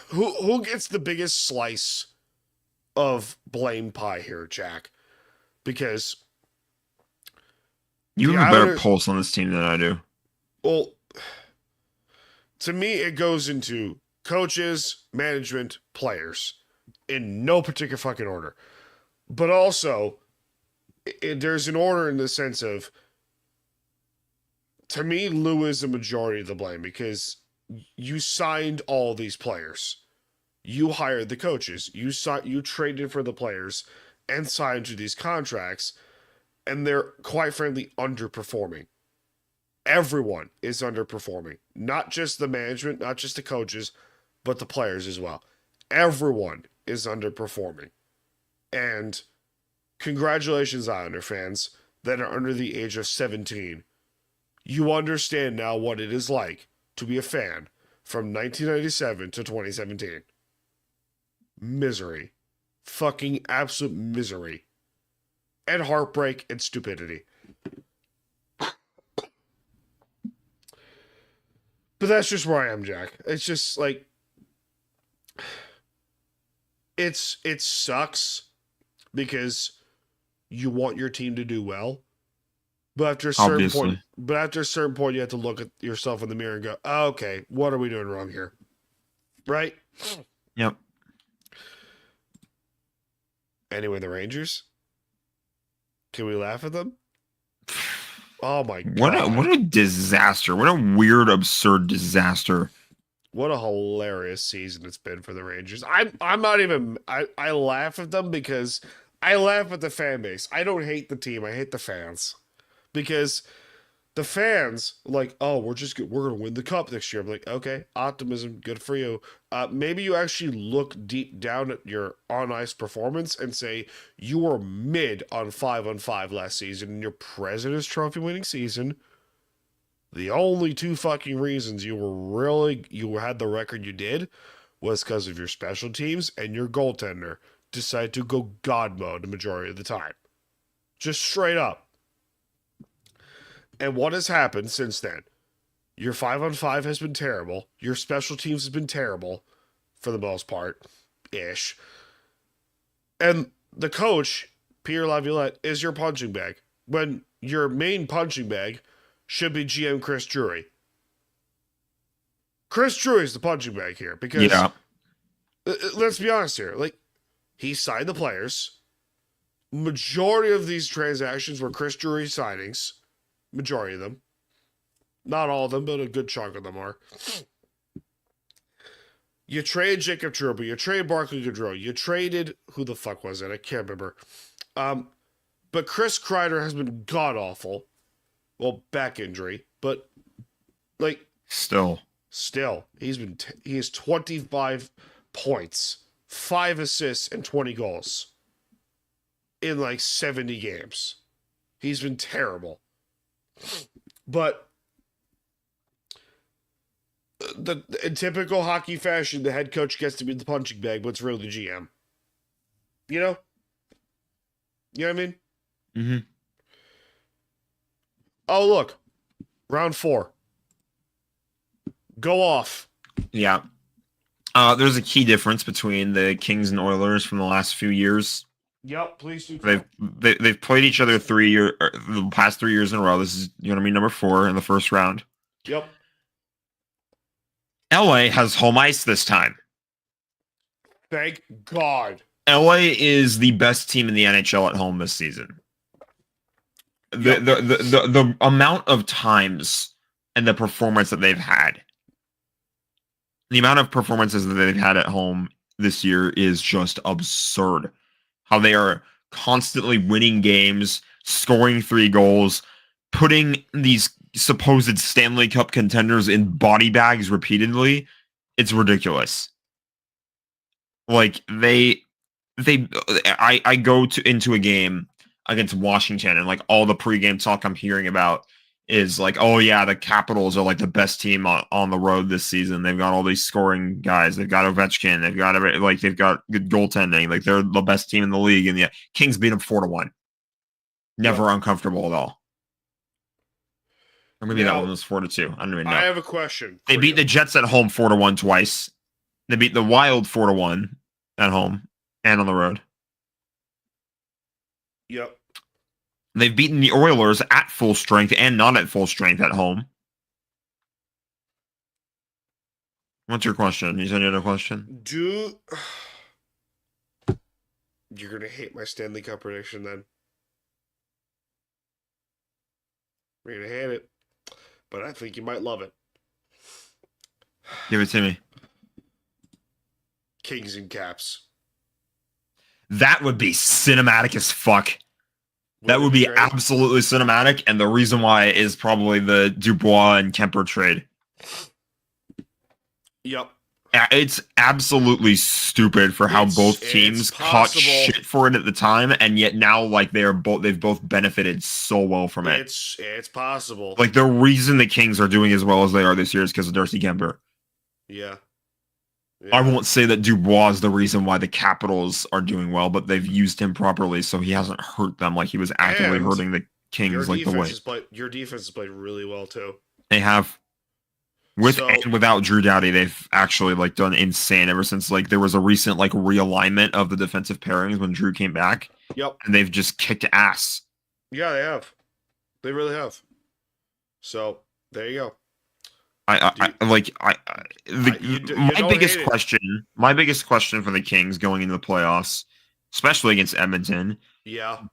[SPEAKER 3] who gets the biggest slice of blame pie here, Jack? Because
[SPEAKER 4] you have a better pulse on this team than I do.
[SPEAKER 3] Well, to me, it goes into coaches, management, players, in no particular fucking order. But also, there's an order in the sense of, to me, Lou is the majority of the blame because you signed all these players. You hired the coaches. You traded for the players and signed to these contracts, and they're, quite frankly, underperforming. Everyone is underperforming. Not just the management, not just the coaches, but the players as well. Everyone is underperforming. And congratulations, Islander fans that are under the age of 17. you understand now what it is like to be a fan from 1997 to 2017. Misery. Fucking absolute misery. And heartbreak and stupidity. But that's just where I am, Jack. It's just like it sucks because you want your team to do well. But after a certain point, you have to look at yourself in the mirror and go, oh, okay, what are we doing wrong here? Right?
[SPEAKER 4] Yep.
[SPEAKER 3] Anyway, the Rangers? Can we laugh at them? Oh my god.
[SPEAKER 4] What a disaster. What a weird, absurd disaster.
[SPEAKER 3] What a hilarious season it's been for the Rangers. I'm not even I laugh at them because I laugh at the fan base. I don't hate the team, I hate the fans. Because the fans like, oh, we're gonna win the cup next year. I'm like, okay, optimism, good for you. Maybe you actually look deep down at your on ice performance and say you were mid on 5-on-5 last season in your President's Trophy winning season. The only two fucking reasons you had the record you did was because of your special teams and your goaltender decided to go God mode the majority of the time. Just straight up. And what has happened since then? Your 5-on-5 has been terrible. Your special teams has been terrible for the most part, ish. And the coach, Pierre Laviolette, is your punching bag. When your main punching bag should be GM Chris Drury. Chris Drury is the punching bag here because let's be honest here. Like, he signed the players. Majority of these transactions were Chris Drury signings. Majority of them. Not all of them, but a good chunk of them are. You traded Jacob Trouba. You traded Barclay Goodrow. You traded... Who the fuck was it? I can't remember. But Chris Kreider has been god-awful. Well, back injury. But, like... Still. He has 25 points. 5 assists and 20 goals. In, like, 70 games. He's been terrible. But in typical hockey fashion, the head coach gets to be the punching bag, but it's really the GM. You know? You know what I mean?
[SPEAKER 4] Mm-hmm.
[SPEAKER 3] Oh, look. Round 4. Go off.
[SPEAKER 4] Yeah. There's a key difference between the Kings and Oilers from the last few years.
[SPEAKER 3] Yep, please do.
[SPEAKER 4] They've played each other the past 3 years in a row. This is number 4 in the first round.
[SPEAKER 3] Yep.
[SPEAKER 4] LA has home ice this time.
[SPEAKER 3] Thank God.
[SPEAKER 4] LA is the best team in the NHL at home this season.
[SPEAKER 3] Yep.
[SPEAKER 4] The amount of times and the performance that they've had. The amount of performances that they've had at home this year is just absurd. How they are constantly winning games, scoring 3 goals, putting these supposed Stanley Cup contenders in body bags repeatedly. It's ridiculous. Like I go into a game against Washington and like all the pregame talk I'm hearing about is like, oh yeah, the Capitals are like the best team on the road this season. They've got all these scoring guys. They've got Ovechkin. They've got good goaltending. Like they're the best team in the league. And the Kings beat them 4-1. Never uncomfortable at all. Or maybe that one was 4-2. I don't even know.
[SPEAKER 3] I have a question.
[SPEAKER 4] They beat the Jets at home 4-1 twice. They beat the Wild 4-1 at home and on the road.
[SPEAKER 3] Yep.
[SPEAKER 4] They've beaten the Oilers at full strength and not at full strength at home. What's your question? You said you had a question?
[SPEAKER 3] You're going to hate my Stanley Cup prediction then. You're going to hate it. But I think you might love it.
[SPEAKER 4] Give it to me.
[SPEAKER 3] Kings and Caps.
[SPEAKER 4] That would be cinematic as fuck. That would be absolutely cinematic, and the reason why is probably the Dubois and Kemper trade.
[SPEAKER 3] Yep.
[SPEAKER 4] It's absolutely stupid for how both teams caught shit for it at the time, and yet now like they've both benefited so well from it.
[SPEAKER 3] It's possible.
[SPEAKER 4] Like the reason the Kings are doing as well as they are this year is because of Darcy Kemper.
[SPEAKER 3] Yeah.
[SPEAKER 4] I won't say that Dubois is the reason why the Capitals are doing well, but they've used him properly, so he hasn't hurt them like he was actively hurting the Kings like the way.
[SPEAKER 3] Your defense has played really well too.
[SPEAKER 4] They have. And without Drew Doughty, they've actually like done insane ever since like there was a recent like realignment of the defensive pairings when Drew came back.
[SPEAKER 3] Yep.
[SPEAKER 4] And they've just kicked ass.
[SPEAKER 3] Yeah, they have. They really have. So there you go.
[SPEAKER 4] My biggest question for the Kings going into the playoffs, especially against Edmonton,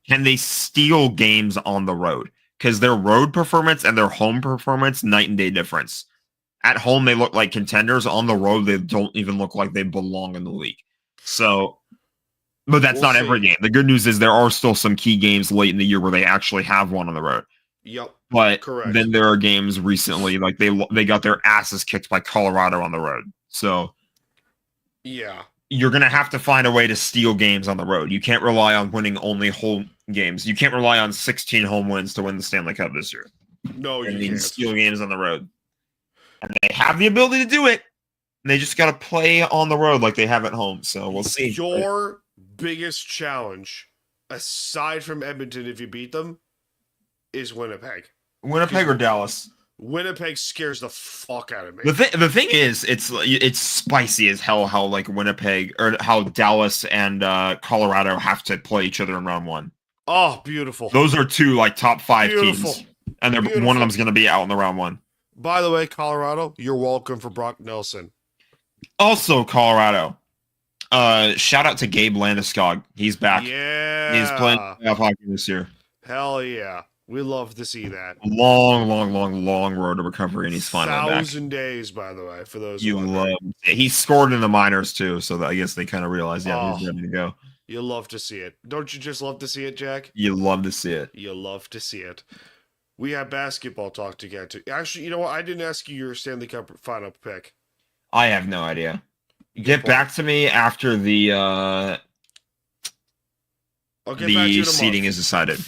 [SPEAKER 4] can they steal games on the road? Because their road performance and their home performance, night and day difference. At home, they look like contenders. On the road, they don't even look like they belong in the league. So, but that's not every game. The good news is there are still some key games late in the year where they actually have won on the road.
[SPEAKER 3] Yep.
[SPEAKER 4] But then there are games recently, like they got their asses kicked by Colorado on the road. So,
[SPEAKER 3] yeah,
[SPEAKER 4] you're going to have to find a way to steal games on the road. You can't rely on winning only home games. You can't rely on 16 home wins to win the Stanley Cup this year.
[SPEAKER 3] No, you can't.
[SPEAKER 4] Steal games on the road. And they have the ability to do it. They just got to play on the road like they have at home. So we'll see.
[SPEAKER 3] Your biggest challenge, aside from Edmonton, if you beat them, is Winnipeg.
[SPEAKER 4] Winnipeg or Dallas?
[SPEAKER 3] Winnipeg scares the fuck out of me.
[SPEAKER 4] The thing is, it's spicy as hell how like Winnipeg or how Dallas and Colorado have to play each other in round one.
[SPEAKER 3] Oh, beautiful.
[SPEAKER 4] Those are two like top 5 teams, and one of them's going to be out in the round one.
[SPEAKER 3] By the way, Colorado, you're welcome for Brock Nelson.
[SPEAKER 4] Also, Colorado. Shout out to Gabe Landeskog. He's back.
[SPEAKER 3] Yeah.
[SPEAKER 4] He's playing playoff hockey this year.
[SPEAKER 3] Hell yeah. We love to see that.
[SPEAKER 4] Long road to recovery, and he's finally
[SPEAKER 3] 1,000 days, by the way, for those
[SPEAKER 4] you love. He scored in the minors too, so I guess they kind of realized, he's ready to go.
[SPEAKER 3] You love to see it. Don't you just love to see it, Jack?
[SPEAKER 4] You love to see it.
[SPEAKER 3] You love to see it. We have basketball talk to get to. Actually, you know what? I didn't ask you your Stanley Cup final pick.
[SPEAKER 4] I have no idea. Get back to me after the seating is decided.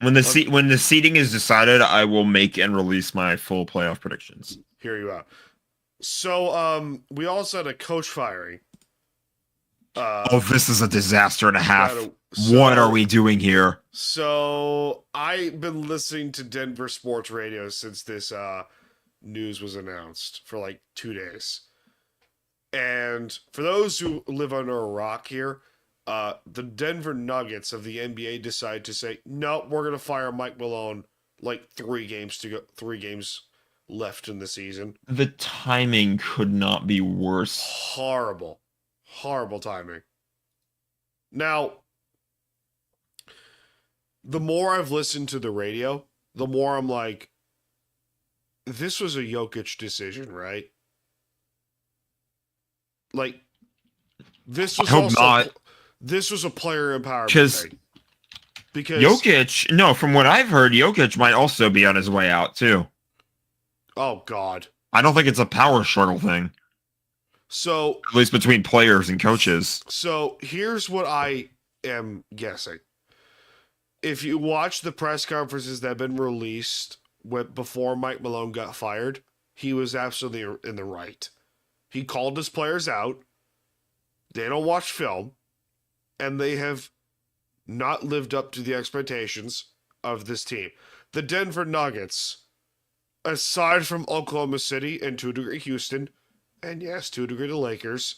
[SPEAKER 4] When the seating is decided, I will make and release my full playoff predictions.
[SPEAKER 3] Here you are. So, we also had a coach firing.
[SPEAKER 4] This is a disaster and a half. What are we doing here?
[SPEAKER 3] So, I've been listening to Denver sports radio since this news was announced for like 2 days. And for those who live under a rock here, the Denver Nuggets of the NBA decide to say, no, we're going to fire Mike Malone like 3 games left in the season.
[SPEAKER 4] The timing could not be worse.
[SPEAKER 3] Horrible timing. Now, the more I've listened to the radio, the more I'm like, this was a Jokic decision, right? Like, this was this was a player empowerment thing. Because
[SPEAKER 4] Jokic, no, from what I've heard, Jokic might also be on his way out too.
[SPEAKER 3] Oh God.
[SPEAKER 4] I don't think it's a power struggle thing.
[SPEAKER 3] So
[SPEAKER 4] at least between players and coaches.
[SPEAKER 3] So here's what I am guessing. If you watch the press conferences that have been released before Mike Malone got fired, he was absolutely in the right. He called his players out. They don't watch film, and they have not lived up to the expectations of this team. The Denver Nuggets, aside from Oklahoma City and to a degree Houston, and yes, to a degree the Lakers,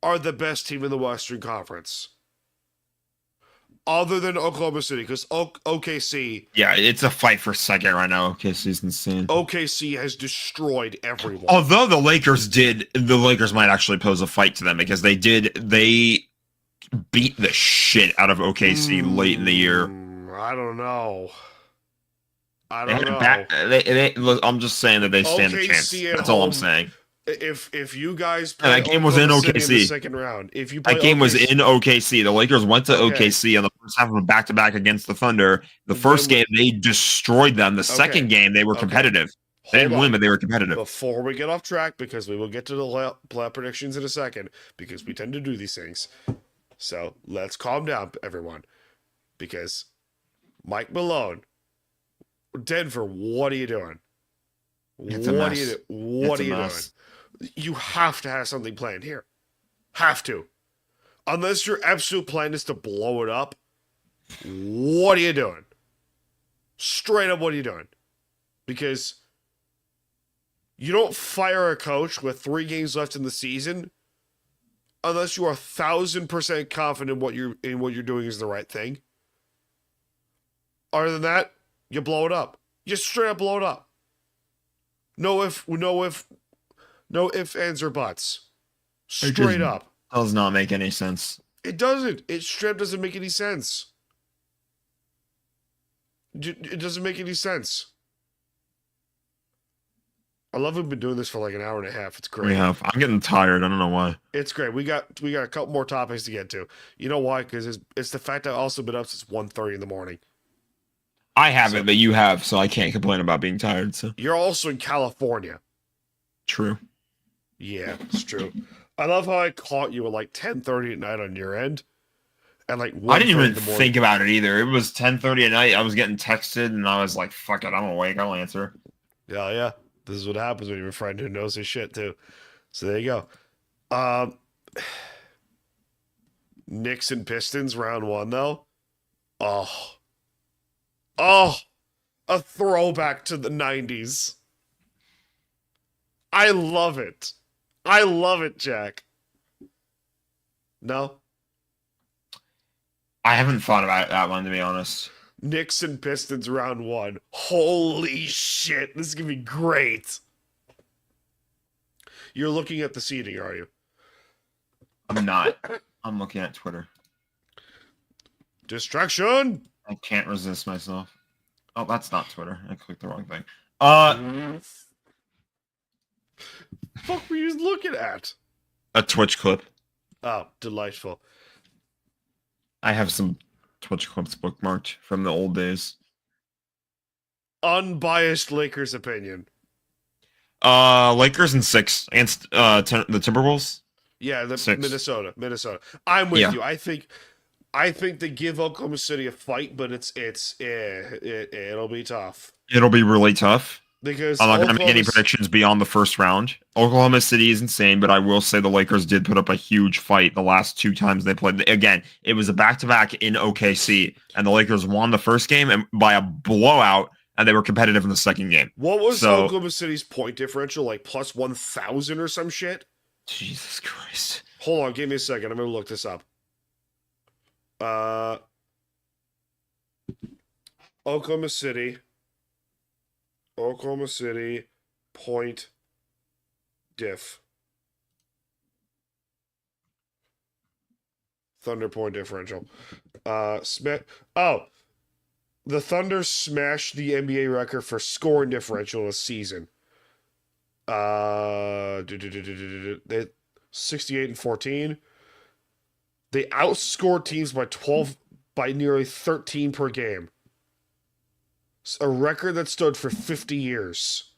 [SPEAKER 3] are the best team in the Western Conference. Other than Oklahoma City, because OKC...
[SPEAKER 4] Yeah, it's a fight for second right now. OKC's insane.
[SPEAKER 3] OKC has destroyed everyone.
[SPEAKER 4] Although the Lakers might actually pose a fight to them because they beat the shit out of OKC late in the year.
[SPEAKER 3] I don't know.
[SPEAKER 4] I'm just saying that they stand a chance. That's all I'm saying.
[SPEAKER 3] If you guys play
[SPEAKER 4] that game was in OKC
[SPEAKER 3] in the second round,
[SPEAKER 4] that game was in OKC. The Lakers went to OKC on the first half of a back-to-back against the Thunder. The first game they destroyed them. The second game they were competitive. They didn't win, but they were competitive.
[SPEAKER 3] Before we get off track, because we will get to the playoff predictions in a second, because we tend to do these things. So let's calm down, everyone. Because Mike Malone, Denver, what are you doing?
[SPEAKER 4] It's a mess.
[SPEAKER 3] What are you doing? You have to have something planned here. Have to. Unless your absolute plan is to blow it up, what are you doing? Straight up, what are you doing? Because you don't fire a coach with 3 games left in the season unless you are 1,000% confident what you're doing is the right thing. Other than that, you blow it up. You straight up blow it up. No ifs, ands, or buts. Straight up.
[SPEAKER 4] Does not make any sense.
[SPEAKER 3] It doesn't. It straight up doesn't make any sense. It doesn't make any sense. I love we've been doing this for like an hour and a half. It's great.
[SPEAKER 4] We have. I'm getting tired. I don't know why.
[SPEAKER 3] It's great. We got a couple more topics to get to. You know why? Because it's the fact that I've also been up since 1:30 in the morning.
[SPEAKER 4] I haven't, but you have, so I can't complain about being tired. So
[SPEAKER 3] you're also in California.
[SPEAKER 4] True.
[SPEAKER 3] Yeah, it's true. I love how I caught you at like 10:30 at night on your end, and like
[SPEAKER 4] I didn't even think about it either. It was 10:30 at night. I was getting texted, and I was like, "Fuck it, I'm awake. I'll answer."
[SPEAKER 3] Yeah. This is what happens when you have a friend who knows his shit too. So there you go. Knicks and Pistons round 1 though. Oh, a throwback to the 90s. I love it. I love it, Jack. No?
[SPEAKER 4] I haven't thought about that one, to be honest.
[SPEAKER 3] Knicks and Pistons round 1. Holy shit, this is going to be great. You're looking at the seating, are you?
[SPEAKER 4] I'm not. I'm looking at Twitter.
[SPEAKER 3] Distraction!
[SPEAKER 4] I can't resist myself. Oh, that's not Twitter. I clicked the wrong thing.
[SPEAKER 3] Fuck were you looking at?
[SPEAKER 4] A Twitch clip.
[SPEAKER 3] Oh, delightful.
[SPEAKER 4] I have some Twitch clips bookmarked from the old days.
[SPEAKER 3] Unbiased Lakers opinion.
[SPEAKER 4] Lakers in 6 against the Timberwolves.
[SPEAKER 3] Yeah, the
[SPEAKER 4] 6.
[SPEAKER 3] Minnesota. I'm with you. I think they give Oklahoma City a fight, but it'll be tough.
[SPEAKER 4] It'll be really tough.
[SPEAKER 3] Because
[SPEAKER 4] I'm not going to make any predictions beyond the first round. Oklahoma City is insane, but I will say the Lakers did put up a huge fight the last 2 times they played. Again, it was a back-to-back in OKC, and the Lakers won the first game and by a blowout, and they were competitive in the second game.
[SPEAKER 3] What was Oklahoma City's point differential? Like plus 1,000 or some shit?
[SPEAKER 4] Jesus Christ.
[SPEAKER 3] Hold on, give me a second. I'm going to look this up. Oklahoma City point diff. Thunder point differential. The Thunder smashed the NBA record for scoring differential in a season. They 68-14. They outscored teams by nearly 13 per game. A record that stood for 50 years.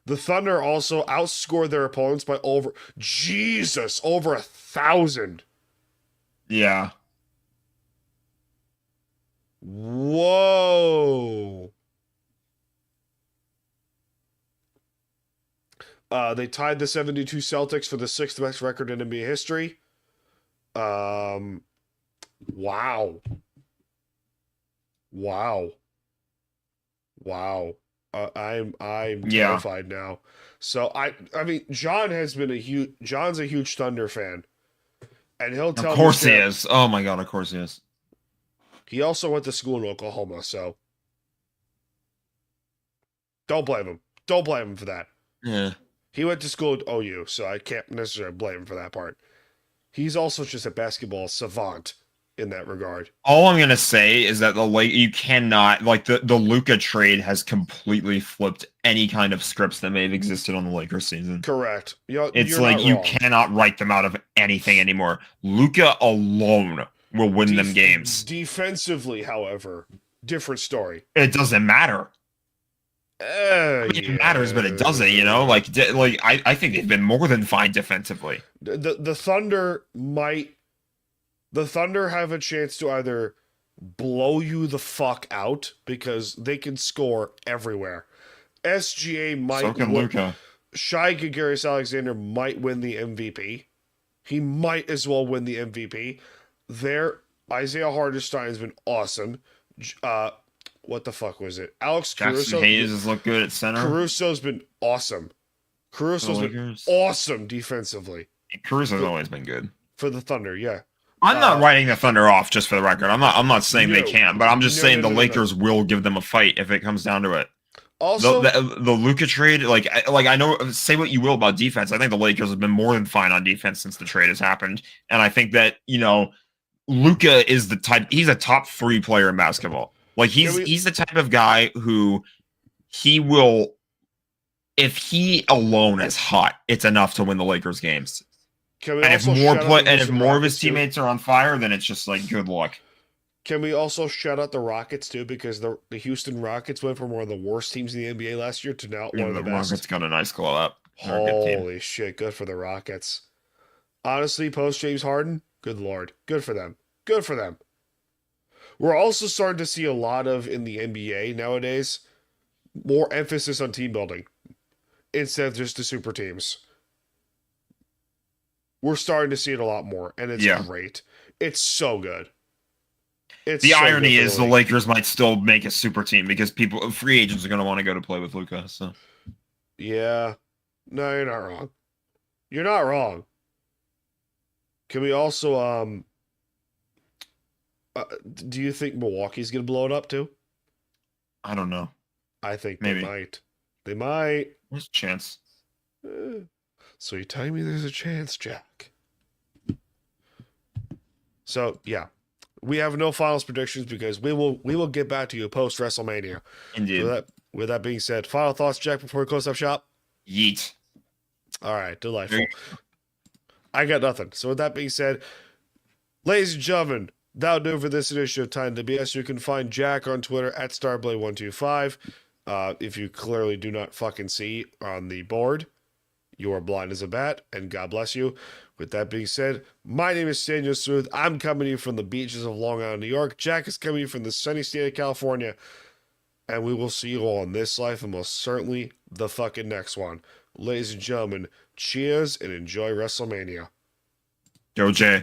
[SPEAKER 3] The Thunder also outscored their opponents by over 1,000.
[SPEAKER 4] Yeah.
[SPEAKER 3] Whoa. They tied the 72 Celtics for the 6th best record in NBA history. Wow. I'm terrified now. So I mean, John's a huge Thunder fan, and he'll tell me.
[SPEAKER 4] Of course he is. Oh my god, of course he is.
[SPEAKER 3] He also went to school in Oklahoma, so don't blame him. Don't blame him for that.
[SPEAKER 4] Yeah.
[SPEAKER 3] He went to school at OU, so I can't necessarily blame him for that part. He's also just a basketball savant in that regard.
[SPEAKER 4] All I'm gonna say is that you cannot the Luka trade has completely flipped any kind of scripts that may have existed on the Lakers season.
[SPEAKER 3] Correct.
[SPEAKER 4] It's like you cannot write them out of anything anymore. Luka alone will win them games.
[SPEAKER 3] Defensively, however, different story.
[SPEAKER 4] It doesn't matter. It matters, but it doesn't. You know, I think they've been more than fine defensively.
[SPEAKER 3] The Thunder might. The Thunder have a chance to either blow you the fuck out because they can score everywhere. SGA might.
[SPEAKER 4] So can Luka.
[SPEAKER 3] Shai Gilgeous-Alexander might win the MVP. He might as well win the MVP. Isaiah Hartenstein has been awesome. What the fuck was it? Alex
[SPEAKER 4] Jackson
[SPEAKER 3] Caruso.
[SPEAKER 4] Hayes has looked good at center.
[SPEAKER 3] Caruso's been awesome. Caruso's been awesome defensively.
[SPEAKER 4] Caruso's always been good.
[SPEAKER 3] For the Thunder, yeah.
[SPEAKER 4] I'm not writing the Thunder off, just for the record. I'm not saying they can't, but I'm just saying the Lakers will give them a fight if it comes down to it.
[SPEAKER 3] Also,
[SPEAKER 4] the Luka trade, I know, say what you will about defense. I think the Lakers have been more than fine on defense since the trade has happened, and I think that Luka is the type. He's a top 3 player in basketball. Like he's the type of guy who he will, if he alone is hot, it's enough to win the Lakers games. And if more of his teammates are on fire, then it's just like good luck.
[SPEAKER 3] Can we also shout out the Rockets too? Because the Houston Rockets went from one of the worst teams in the NBA last year to now one of the best.
[SPEAKER 4] Rockets got a nice glow up.
[SPEAKER 3] Holy shit, good for the Rockets. Honestly, post James Harden, good lord. Good for them. Good for them. We're also starting to see a lot of, in the NBA nowadays, more emphasis on team building instead of just the super teams. We're starting to see it a lot more, and it's great. It's so good.
[SPEAKER 4] The irony is the Lakers might still make a super team because free agents are going to want to go to play with Luka. So,
[SPEAKER 3] yeah, no, you're not wrong. You're not wrong. Can we also do you think Milwaukee's going to blow it up too?
[SPEAKER 4] I don't know.
[SPEAKER 3] I think
[SPEAKER 4] maybe
[SPEAKER 3] they might. They might.
[SPEAKER 4] There's a chance.
[SPEAKER 3] So you're telling me there's a chance, Jack? So yeah. We have no finals predictions because we will get back to you post WrestleMania.
[SPEAKER 4] Indeed.
[SPEAKER 3] With that being said, final thoughts, Jack, before we close up shop?
[SPEAKER 4] Yeet.
[SPEAKER 3] All right, delightful. I got nothing. So with that being said, ladies and gentlemen, that'll do it for this edition of Time to BS. You can find Jack on Twitter at Starblade125. If you clearly do not fucking see on the board, you are blind as a bat, and God bless you. With that being said, my name is Staniel Smooth. I'm coming to you from the beaches of Long Island, New York. Jack is coming to you from the sunny state of California. And we will see you all in this life and most certainly the fucking next one. Ladies and gentlemen, cheers and enjoy WrestleMania.
[SPEAKER 4] Go, Jay.